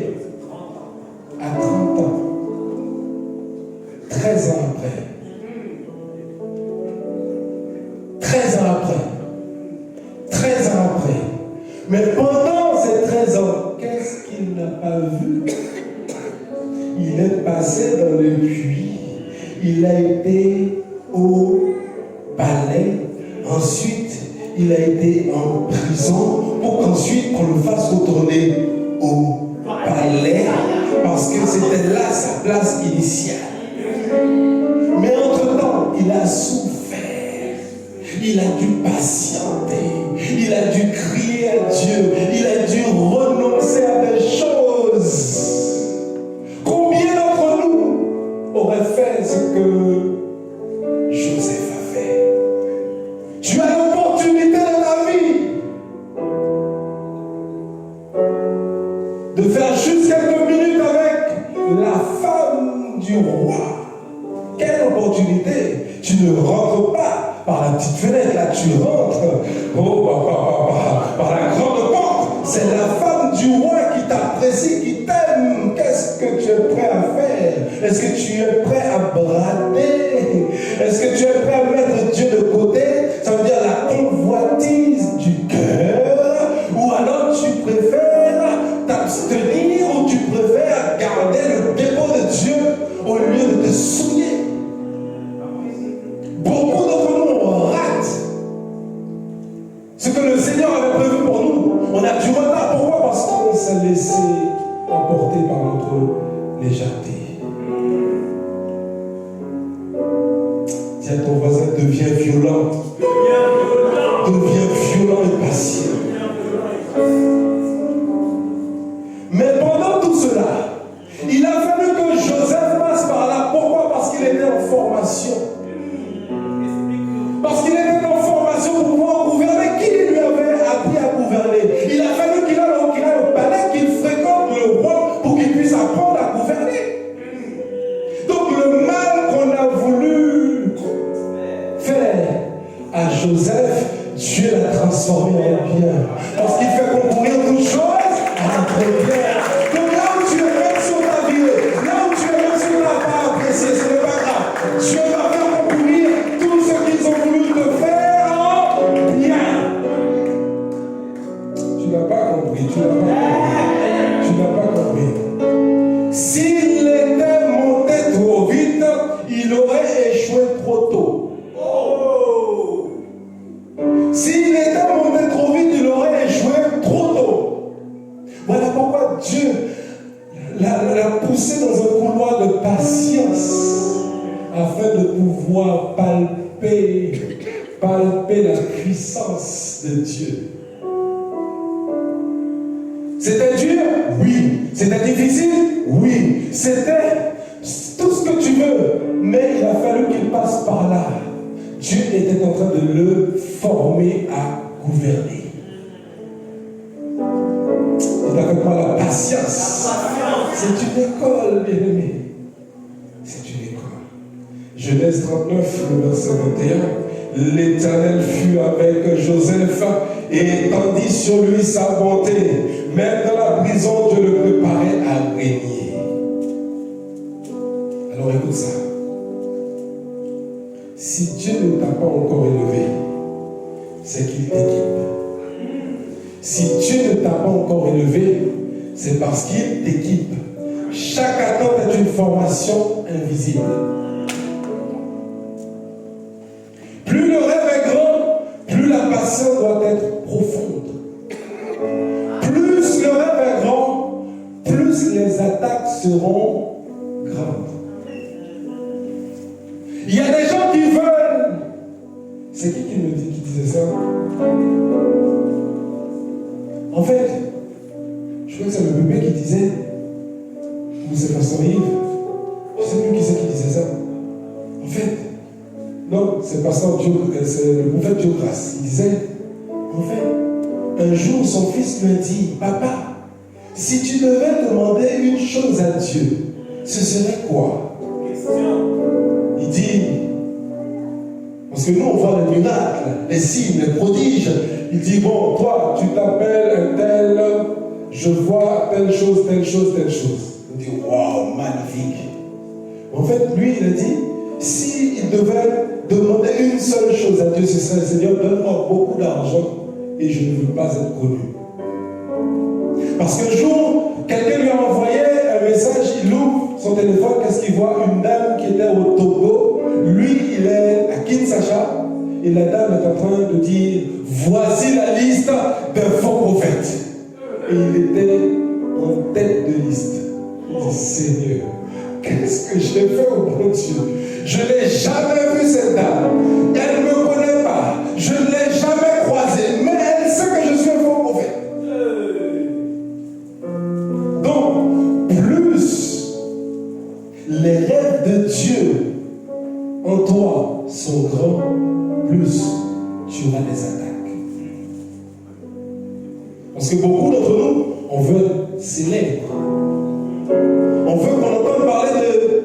À 30 ans. 13 ans après. 13 ans après. 13 ans après. Mais pendant ces 13 ans, qu'est-ce qu'il n'a pas vu? Il est passé dans le puits. Il a été au palais. Ensuite, il a été en prison pour qu'ensuite on le fasse retourner au palais parce que c'était là sa place initiale. Mais entre-temps, il a souffert. Il a dû patienter. Il a dû crier à Dieu. Il a dû renoncer à des choses. Combien d'entre nous auraient fait ce que Joseph a fait? Tu as l'opportunité de ta vie de faire juste quelques minutes avec la femme du roi. Quelle opportunité! Tu ne rentres pas par la petite fenêtre, là tu rentres par la grande porte. C'est la femme du roi qui t'apprécie, qui t'aime. Qu'est-ce que tu es prêt à faire? Est-ce que tu es prêt à brader? Est-ce que tu es prêt à mettre Dieu de côté? Ça veut dire la convoitise du cœur. Ou alors tu préfères t'abstenir, ou tu préfères garder le dépôt de Dieu au lieu de te souiller. Beaucoup d'entre nous, on rate ce que le Seigneur avait prévu pour nous. On a du retard. Pourquoi? Parce qu'on s'est laissé emporter par notre légèreté. Dis à ton voisin, deviens violent. Deviens violent et patient. Mais pendant tout cela, il a fallu que Joseph passe par là. Pourquoi? Parce qu'il était en formation. Parce qu'il était en formation pour pouvoir gouverner. Qui lui avait appris à gouverner? Il a fallu qu'il aille au palais, qu'il fréquente le roi pour qu'il puisse apprendre à gouverner. Donc le mal qu'on a voulu faire à Joseph, Dieu l'a transformé en bien. Parce qu'il fait concourir toutes choses à notre bien. Donc là où tu es même sur ta vie, là où tu es même sur ta part appréciée, ce n'est pas grave. Dieu va faire concourir tout ce qu'ils ont voulu te faire en bien. Tu n'as pas compris, tu n'as pas compris. S'il était monté trop vite, il aurait échoué trop tôt. S'il était monté trop vite, il aurait échoué trop tôt. Voilà pourquoi Dieu l'a poussé dans un couloir de patience afin de pouvoir palper la puissance de Dieu. C'était dur? Oui. C'était difficile? Oui. C'était tout ce que tu veux. Mais il a fallu qu'il passe par là. Dieu était en train de le former à gouverner. C'est avec moi la patience. C'est une école, bien-aimé. C'est une école. Genèse 39, le verset 21. L'Éternel fut avec Joseph et étendit sur lui sa bonté. Même dans la prison, Dieu le préparait à régner. Alors écoute ça. Si Dieu ne t'a pas encore élevé, c'est qu'il t'équipe. Si Dieu ne t'a pas encore élevé, c'est parce qu'il t'équipe. Chaque attente est une formation invisible. Plus le rêve est grand, plus la passion doit être profonde. Plus le rêve est grand, plus les attaques seront grandes. Il y a des gens qui veulent. C'est qui me dit, qui disait ça? En fait, je crois que c'est le bébé qui disait, ou c'est Pasteur Yves, je ne sais plus qui c'est qui disait ça. En fait, non, c'est Pasteur Dieu, c'est le prophète Dieu Grâce. Il disait, en fait, un jour son fils lui a dit, papa, si tu devais demander une chose à Dieu, ce serait quoi? Il dit, parce que nous on voit les miracles, les signes, les prodiges. Il dit, bon, toi, tu t'appelles un tel, je vois telle chose, telle chose, telle chose. Il dit, waouh, magnifique. En fait, lui, il a dit, s'il devait demander une seule chose à Dieu, ce serait, Seigneur, donne-moi beaucoup d'argent et je ne veux pas être connu. Parce qu'un jour, quelqu'un lui a envoyé un message, il ouvre son téléphone, qu'est-ce qu'il voit? Une dame qui était au Togo, lui, il est à Kinshasa. Et la dame est en train de dire, voici la liste d'un faux prophète. Et il était en tête de liste. Il dit, Seigneur, qu'est-ce que j'ai fait au bon Dieu? Je n'ai jamais vu cette dame. Elle ne me connaît pas. Je ne l'ai jamais croisée. Mais elle sait que je suis un faux prophète. Donc, plus les rêves de Dieu en toi sont grands, plus tu auras des attaques. Parce que beaucoup d'entre nous, on veut être célèbre. On veut qu'on entende parler de...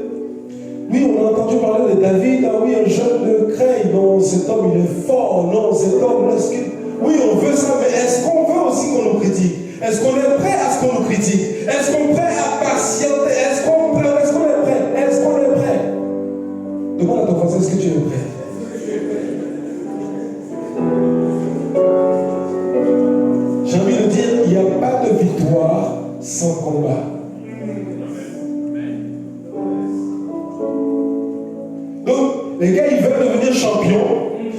Oui, on a entendu parler de David. Ah oui, un jeune de Creil. Non, cet homme, il est fort. Non, cet homme, lorsqu'il... Oui, on veut ça, mais est-ce qu'on veut aussi qu'on nous critique? Est-ce qu'on est prêt à ce qu'on nous critique? Est-ce qu'on est prêt à patienter? Est-ce qu'on est prêt? Est-ce qu'on est prêt? Demande à ton voisin, est-ce que tu es prêt? J'ai envie de dire, il n'y a pas de victoire sans combat. Donc, les gars, ils veulent devenir champions.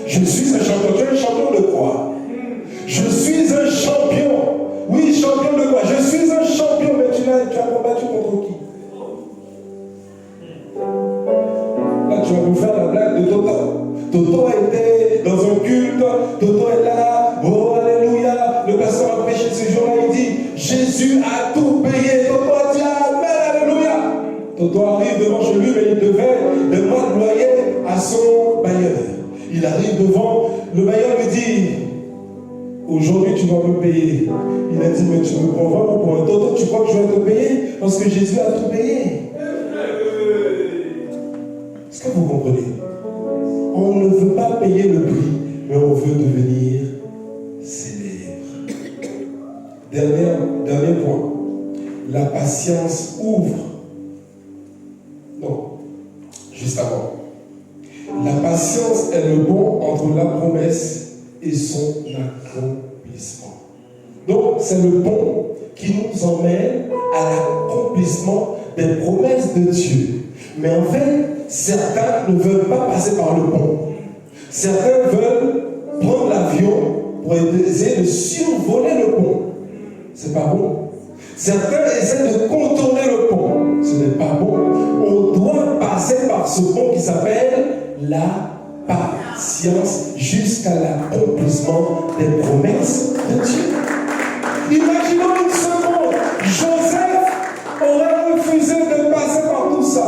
Je suis un champion. Tu es un champion de quoi? Je suis un champion. Oui, champion de quoi? Je suis un champion, mais tu as combattu contre qui? Là, tu vas me faire la blague de Toto. Toto était dans un culte. Toto est là. Oh, alléluia. Le pasteur a prêché ce jour-là. Il dit, Jésus a tout payé. Toto a dit, amen, alléluia. Toto arrive devant chez lui, mais il devait des mois de loyer à son bailleur. Il arrive devant, le bailleur lui dit, aujourd'hui tu vas me payer. Il a dit, mais tu me prends vraiment pour un Toto, tu crois que je vais te payer? Parce que Jésus a tout payé. Est-ce que vous comprenez? On ne veut pas payer le prix, mais on veut devenir célèbre. Dernier point. La patience ouvre. Non, juste avant. La patience est le pont entre la promesse et son accomplissement. Donc, c'est le pont qui nous emmène à l'accomplissement des promesses de Dieu. Mais en fait, certains ne veulent pas passer par le pont. Certains veulent prendre l'avion pour essayer de survoler le pont. C'est pas bon. Certains essaient de contourner le pont. Ce n'est pas bon. On doit passer par ce pont qui s'appelle la patience jusqu'à l'accomplissement des promesses de Dieu. Imaginons une seconde, Joseph aurait refusé de passer par tout ça.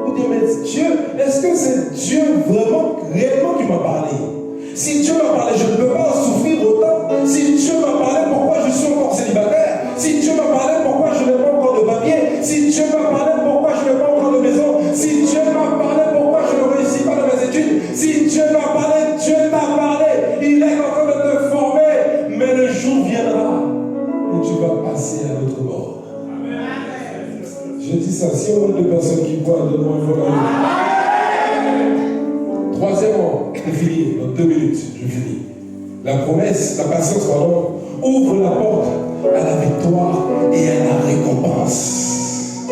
Vous dites, mais Dieu, est-ce que c'est Dieu vraiment, réellement qui m'a parlé? Si Dieu m'a parlé, je ne peux pas en souffrir autant. Si Dieu m'a parlé, pourquoi je suis encore célibataire? Si Dieu m'a parlé, pourquoi je n'ai pas encore de papier? Si Dieu m'a parlé, pourquoi je n'ai pas encore de maison? Si Dieu m'a parlé, pourquoi je ne réussis pas dans mes études? Si Dieu m'a parlé, Dieu t'a parlé. Il est en train de te former. Mais le jour viendra où tu vas passer à l'autre bord. Je dis ça, si on a deux personnes qui voient, donne-moi un fort. Troisièmement, c'est fini, dans 2 minutes, je finis. La promesse, la patience, pardon, ouvre la porte à la victoire et à la récompense.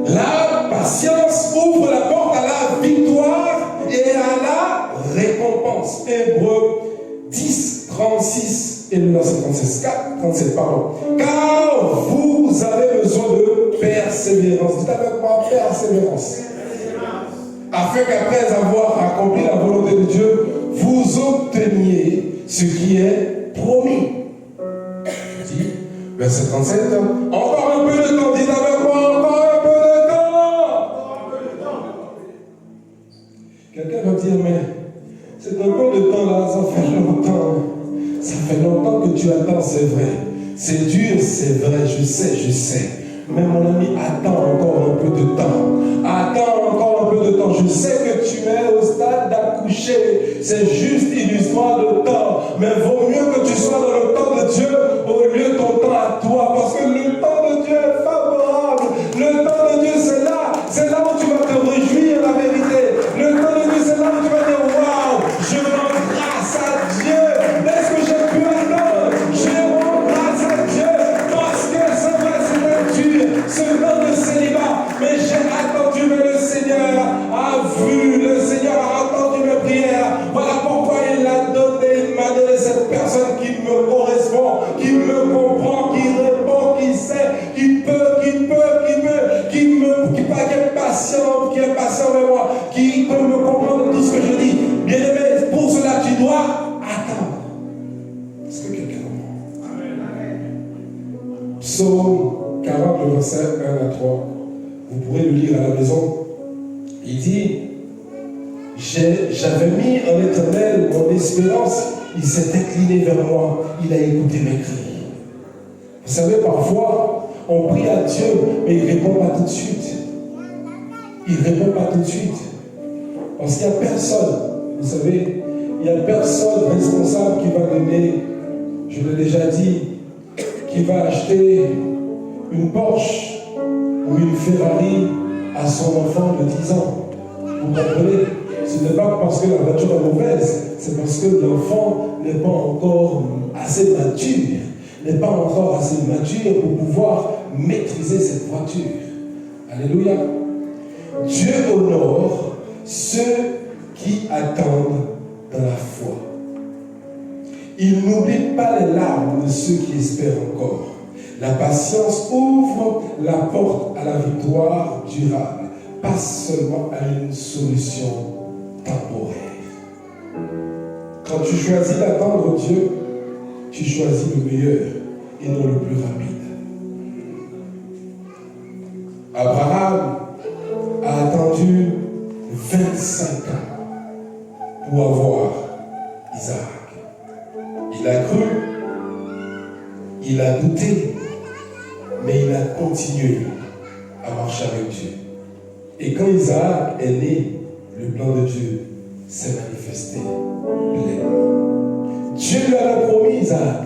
La patience ouvre la porte à la victoire et à la récompense. Hébreux 10, 36 et le verset 37, pardon. Car vous avez besoin de persévérance. Dites avec moi, persévérance. Afin qu'après avoir accompli la volonté de Dieu, vous obteniez ce qui est promis. Verset 37. Encore un peu de temps, dites avec moi, encore un peu de temps. Quelqu'un va dire, mais c'est un peu de temps là, ça fait longtemps. Ça fait longtemps que tu attends, c'est vrai. C'est dur, c'est vrai, je sais. Mais mon ami, attends encore un peu de temps. Attends encore un peu de temps. Je sais que tu es au stade d'accoucher. C'est juste une histoire de temps. Mais vaut mieux que tu sois dans le temps de Dieu au lieu de ton temps à toi. Parce que le temps de Dieu est favorable. Le temps de Dieu, c'est là où tu vas te réjouir, la vérité. Le temps de Dieu, c'est là où tu vas dire, waouh, je rends grâce à Dieu. Est-ce que j'ai pu attendre? Je rends grâce à Dieu. Parce que c'est vrai, c'était dur. Ce temps de célibat. Mais j'ai attendu, mais le Seigneur a vu. Le Seigneur a entendu mes prières. Voilà pourquoi il m'a donné cette personne qui me correspond, qui me comprend, qui répond, qui sait, qui est patient avec moi, qui peut me comprendre tout ce que je dis. Bien-aimé, pour cela tu dois attendre. Est-ce que quelqu'un comprend? Psaume 40, le verset 1 à 3. Vous pourrez le lire à la maison. Il dit, j'avais mis en l'Éternel mon espérance, il s'est incliné vers moi, il a écouté mes cris. Vous savez, parfois, on prie à Dieu, mais il ne répond pas tout de suite. Il ne répond pas tout de suite. Parce qu'il n'y a personne, vous savez, il n'y a personne responsable qui va donner, je l'ai déjà dit, qui va acheter une Porsche ou une Ferrari à son enfant de 10 ans. Vous comprenez? Ce n'est pas parce que la voiture est mauvaise, c'est parce que l'enfant n'est pas encore assez mature, n'est pas encore assez mature pour pouvoir maîtriser cette voiture. Alléluia. Dieu honore ceux qui attendent dans la foi. Il n'oublie pas les larmes de ceux qui espèrent encore. La patience ouvre la porte à la victoire durable, pas seulement à une solution temporaire. Quand tu choisis d'attendre Dieu, tu choisis le meilleur et non le plus rapide. Abraham a attendu 25 ans pour avoir Isaac. Il a cru, il a douté, mais il a continué à marcher avec Dieu. Et quand Isaac est né, le plan de Dieu s'est manifesté pleinement. Dieu lui avait promis Isaac,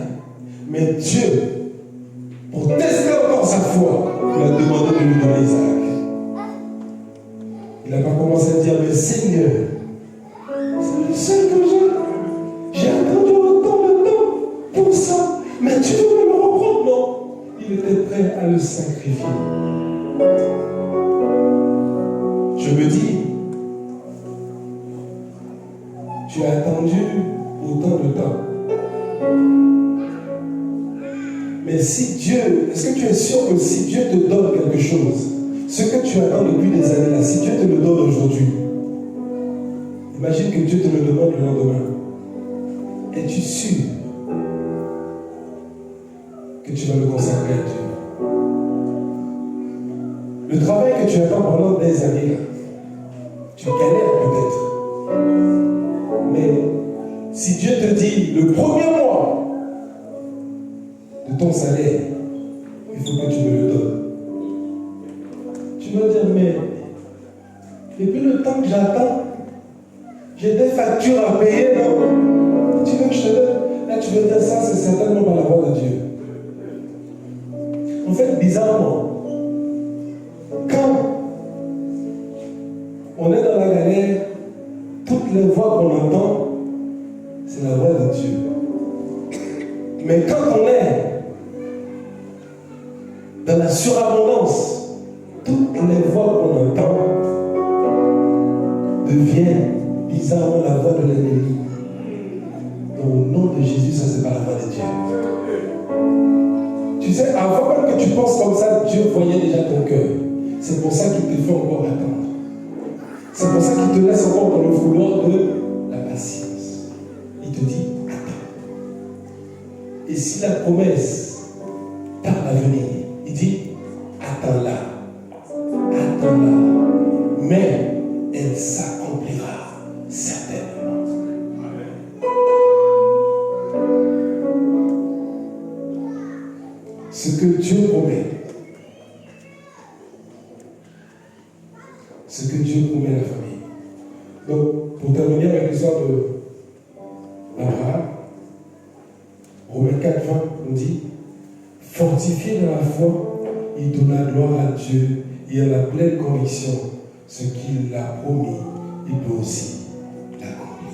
mais Dieu, pour tester encore sa foi, lui a demandé de lui donner Isaac. Il n'a pas commencé à dire, mais Seigneur, c'est le seul que j'ai. J'ai attendu autant de temps pour ça, mais tu veux me le reprendre? Non. Il était prêt à le sacrifier. Je me dis, tu as attendu autant de temps. Mais si Dieu, est-ce que tu es sûr que si Dieu te donne quelque chose, ce que tu attends depuis des années là, si Dieu te le donne aujourd'hui, imagine que Dieu te le demande le lendemain. Es-tu sûr que tu vas le consacrer à Dieu? Le travail que tu attends pendant des années là, tu galères peut-être. Mais si Dieu te dit le premier mois de ton salaire, il faut que tu me le donnes. Tu vas dire, mais depuis le temps que j'attends, j'ai des factures à payer, non? Tu veux que je te donne? Là, tu veux dire ça, c'est certainement par la voix de Dieu. En fait, bizarrement, quand on est dans la galère, toutes les voix qu'on entend, penses comme ça, Dieu voyait déjà ton cœur. C'est pour ça qu'il te fait encore attendre. C'est pour ça qu'il te laisse encore dans le vouloir de la patience. Il te dit, attends. Et si la promesse tarde à venir, il dit, attends-la. Attends-la. Mais elle s'accomplira certainement. Ce que Dieu promet, ce que Dieu promet à la famille. Donc, pour terminer avec l'histoire d'Abraham, Romains 4, 20 nous dit, fortifié dans la foi, il donna gloire à Dieu et à la pleine conviction, ce qu'il a promis, il peut aussi l'accomplir.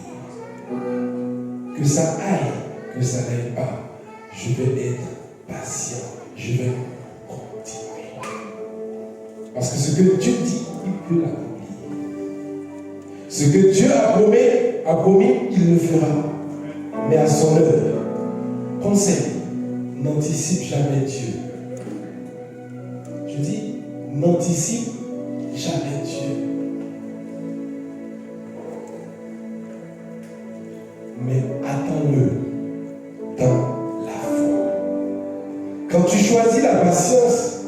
Que ça aille, que ça n'aille pas, je vais être patient, je vais continuer. Parce que ce que Dieu dit, il peut l'accomplir. Ce que Dieu a promis, il le fera. Mais à son heure. Conseil, n'anticipe jamais Dieu. Je dis, n'anticipe jamais Dieu. Mais attends-le dans la foi. Quand tu choisis la patience,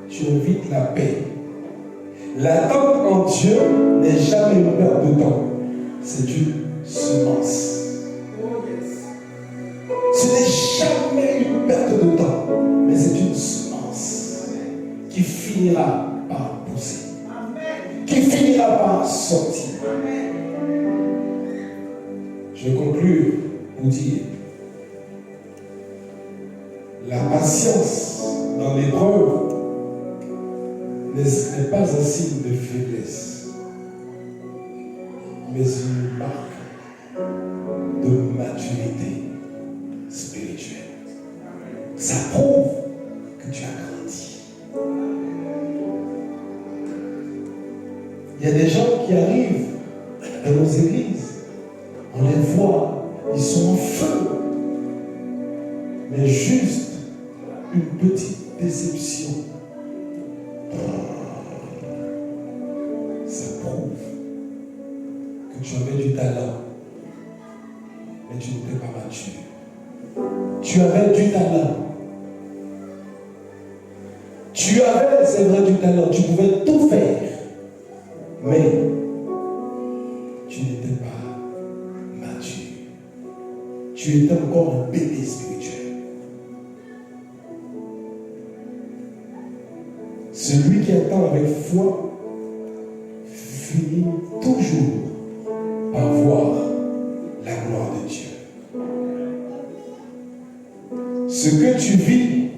tu invites la paix. L'attente en Dieu n'est jamais une perte de temps. C'est une semence. Ce n'est jamais une perte de temps, mais c'est une semence qui finira par pousser, qui finira par sortir. Je conclue pour dire, la patience dans l'épreuve n'est pas un signe de faiblesse, mais une marque de maturité spirituelle. Ça prouve que tu as grandi. Il y a des gens qui arrivent dans nos églises, on les voit, ils sont en feu, mais juste une petite déception. Ça prouve que tu avais du talent, mais tu n'étais pas mature. Tu avais du talent. Tu avais, c'est vrai, du talent. Tu pouvais tout faire, mais tu n'étais pas mature. Tu étais encore un bébé spirituel. Celui qui attend avec foi finit toujours par voir la gloire de Dieu. Ce que tu vis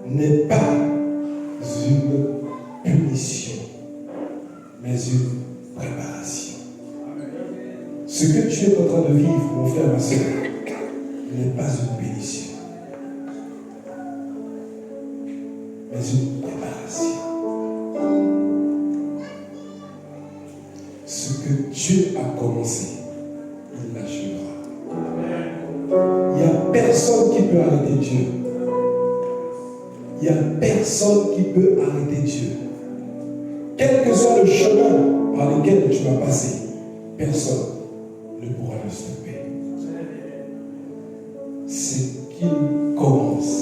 n'est pas une punition, mais une préparation. Ce que tu es en train de vivre, mon frère, ma soeur, n'est pas une punition, mais une préparation. Ce que Dieu a commencé, il l'achèvera. Il n'y a personne qui peut arrêter Dieu. Il n'y a personne qui peut arrêter Dieu. Quel que soit le chemin par lequel tu vas passer, personne ne pourra le stopper. C'est qu'il commence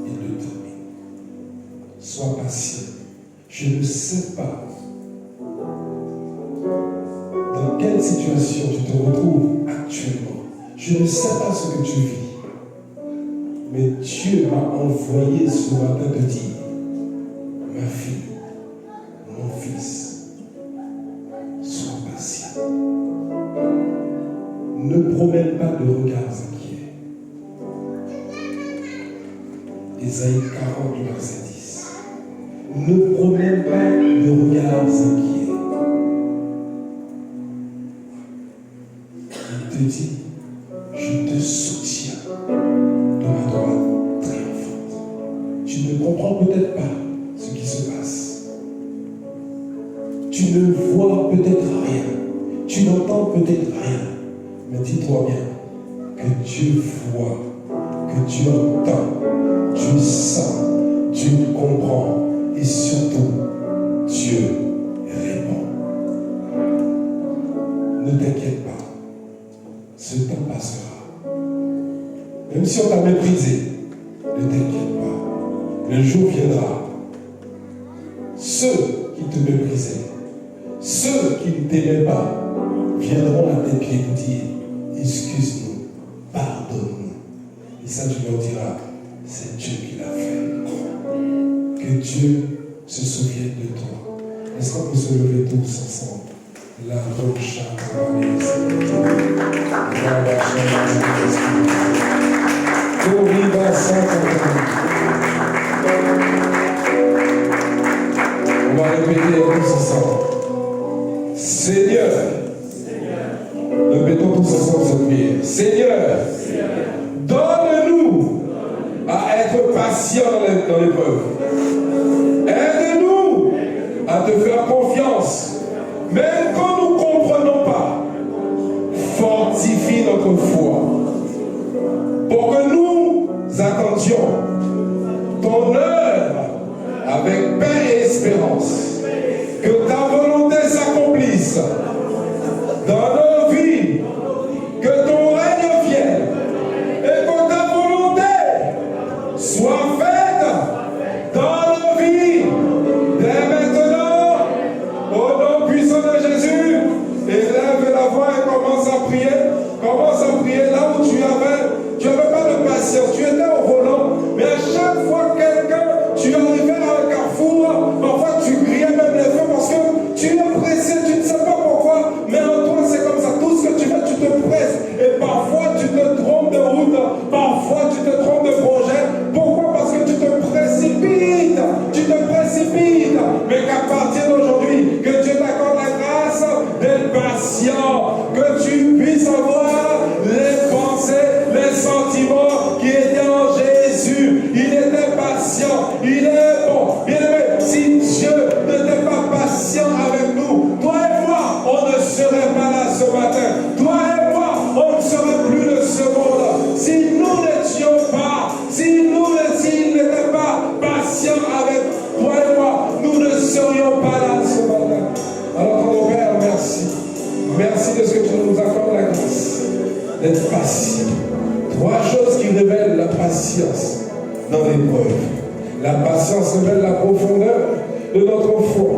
et le termine. Sois patient. Je ne sais pas dans quelle situation tu te retrouves actuellement. Je ne sais pas ce que tu vis. Mais Dieu m'a envoyé ce matin te dire, ma fille, mon fils, sois patient. Ne promène pas de regards inquiets. Ésaïe 40, verset 10. Ne promène pas de regards inquiets. Il te dit, je te soutiens de ma droite triomphante. Tu ne comprends peut-être pas ce qui se passe. Tu ne vois peut-être rien. Tu n'entends peut-être rien. Mais dis-toi bien que Dieu voit, que Dieu entend, Dieu sent, Dieu comprend et surtout, Dieu répond. Ne t'inquiète pas, ce temps passera. Même si on t'a méprisé, ne t'inquiète pas, le jour viendra. Ceux qui te méprisaient, ceux qui ne t'aimaient pas, viendront à tes pieds pour dire, excuse-nous, pardonne-nous. Et ça, tu leur diras, c'est Dieu qui l'a fait. Que Dieu se souvienne de toi. Est-ce qu'on peut se lever tous ensemble? La roche à on va répéter tous ensemble. Seigneur, répétons tous ensemble cette prière. Seigneur, donne-nous à être patients dans l'épreuve. Aide-nous à te faire confiance, même quand nous ne comprenons pas. Fortifie notre foi, pour que nous attendions ton œuvre avec paix et espérance. Que ta volonté s'accomplisse dans nos vies, que ton règne vienne et que ta volonté soit faite dans nos vies dès maintenant, au nom puissant de Jésus. Élève la voix et commence à prier. Commence à prier là où tu n'avais pas de patience, tu étais au volant, mais à chaque fois tu arrivais à un carrefour, parfois tu grillais même les feux parce que tu es pressé, tu ne sais pas pourquoi, mais en toi c'est comme ça, tout ce que tu veux, tu te presses, et parfois tu te trompes de route, parfois tu te trompes de projet. Pourquoi? Parce que tu te précipites, mais qu'à partir d'aujourd'hui, que Dieu t'accorde la grâce d'être patient, que tu puisses avoir les pensées, les sentiments qui étaient en Jésus. Il était patient, il est bon. Bien aimé, si Dieu n'était pas patient avec nous, toi et moi, on ne serait pas là ce matin. Toi et moi, on ne serait plus de ce monde. Si nous n'étions pas, s'il n'était pas patient avec toi et moi, nous ne serions pas là ce matin. Alors, mon Père, merci. Merci de ce que tu nous accordes la grâce d'être patient. Trois choses qui révèlent la patience dans l'épreuve. La patience révèle la profondeur de notre foi.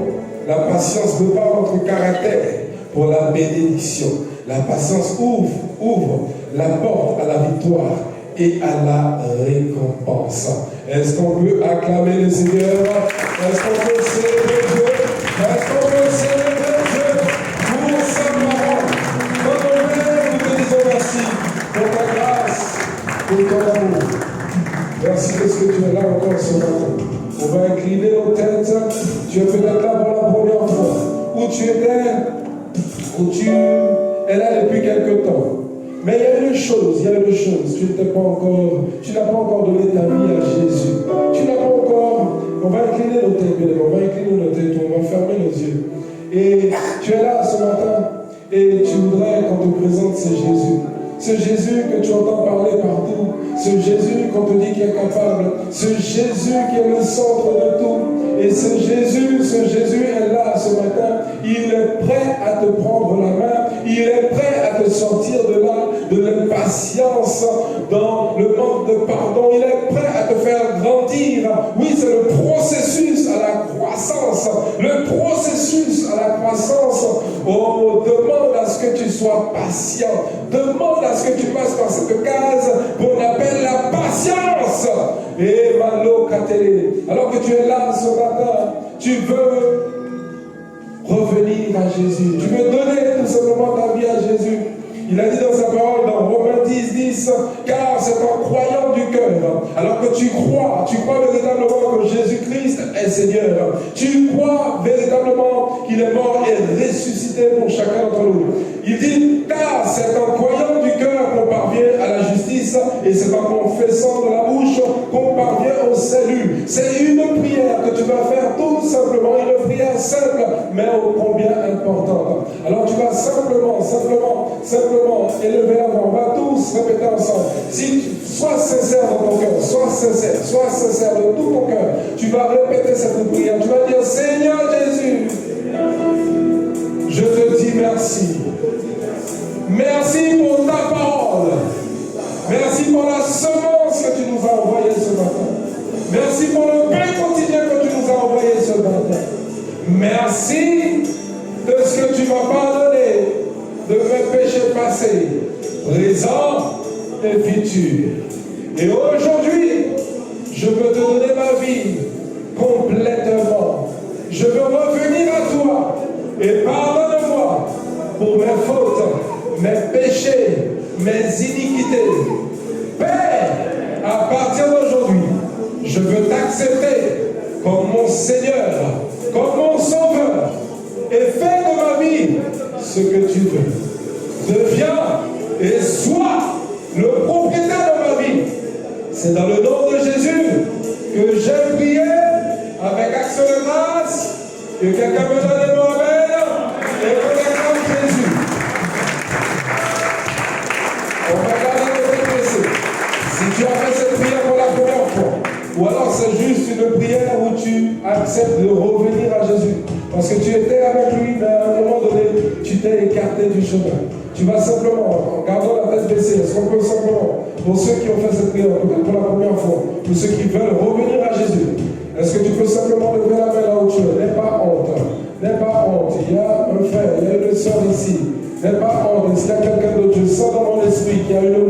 La patience prépare notre caractère pour la bénédiction. La patience ouvre la porte à la victoire et à la récompense. Est-ce qu'on peut acclamer le Seigneur? Est-ce qu'on peut célébrer Dieu? Est-ce qu'on peut célébrer Dieu pour sa parole? Notre Père, nous te disons merci pour ta grâce, pour ton amour. Merci parce que tu es là encore ce matin. On va incliner nos têtes. Tu es peut-être là pour la première fois. Où tu étais, où tu es là depuis quelque temps. Mais il y a une chose, tu n'as pas encore donné ta vie à Jésus. Tu n'as pas encore, on va incliner nos têtes, on va fermer nos yeux. Et tu es là ce matin, et tu voudrais qu'on te présente ce Jésus. Ce Jésus que tu entends parler partout, ce Jésus qu'on te dit qui est capable, ce Jésus qui est le centre de tout. Et ce Jésus est là ce matin, il est prêt à te prendre la main, il est prêt à te sortir de là, de l'impatience, dans le manque de pardon, il est prêt à te faire grandir. Oui, c'est le processus à la croissance, Oh, demande à ce que tu sois patient, demande à ce que tu passes par cette case qu'on appelle la patience. Et Malo Katele, alors que tu es là ce matin, tu veux revenir à Jésus, tu veux donner tout simplement ta vie à Jésus. Il a dit dans sa parole, dans Romains 10, car c'est en croyant du cœur, alors que tu crois véritablement que Jésus-Christ est Seigneur, tu crois véritablement qu'il est mort et ressuscité pour chacun d'entre nous. Il dit, car c'est en croyant du cœur qu'on parvient à la justice, et c'est en confessant de la bouche qu'on parvient au salut. C'est une prière que tu vas faire tout simplement, une prière simple, mais ô combien importante. Alors tu vas simplement élever la voix. On va tous tous répéter ensemble. Si sois sincère dans ton cœur, sois sincère de tout ton cœur. Tu vas répéter cette prière. Tu vas dire, Seigneur Jésus, je te dis merci. Merci pour ta parole. Merci pour la semence que tu nous as envoyée ce matin. Merci pour le pain quotidien que tu nous as envoyé ce matin. Merci de ce que tu m'as pardonné de mes péchés passés, présents et futurs. Et aujourd'hui, je veux te donner ma vie complètement. Je veux revenir à toi et pardonne-moi pour mes fautes, mes péchés, mes iniquités. Père, à partir d'aujourd'hui, je veux t'accepter comme mon Seigneur, comme mon Sauveur, et fais de ma vie ce que tu veux. Deviens et sois le propriétaire de ma vie. C'est dans le nom de Jésus que j'ai prié avec action de grâce. Que quelqu'un me donne un mot amen et qu'on acclame Jésus. On va garder le blessé. Si tu as fait cette prière pour la première fois, ou alors c'est juste une prière où tu acceptes de revenir à Jésus. Parce que tu étais avec lui, mais à un moment donné, tu t'es écarté du chemin. Tu vas simplement, en gardant la tête baissée, est-ce qu'on peut simplement, pour ceux qui ont fait cette prière pour la première fois, pour ceux qui veulent revenir à Jésus, est-ce que tu peux simplement lever la main là où tu es? N'aie pas honte. N'aie pas honte. Il y a un frère, il y a une soeur ici. N'aie pas honte. S'il y a quelqu'un d'autre, je sens dans mon esprit qu'il y a une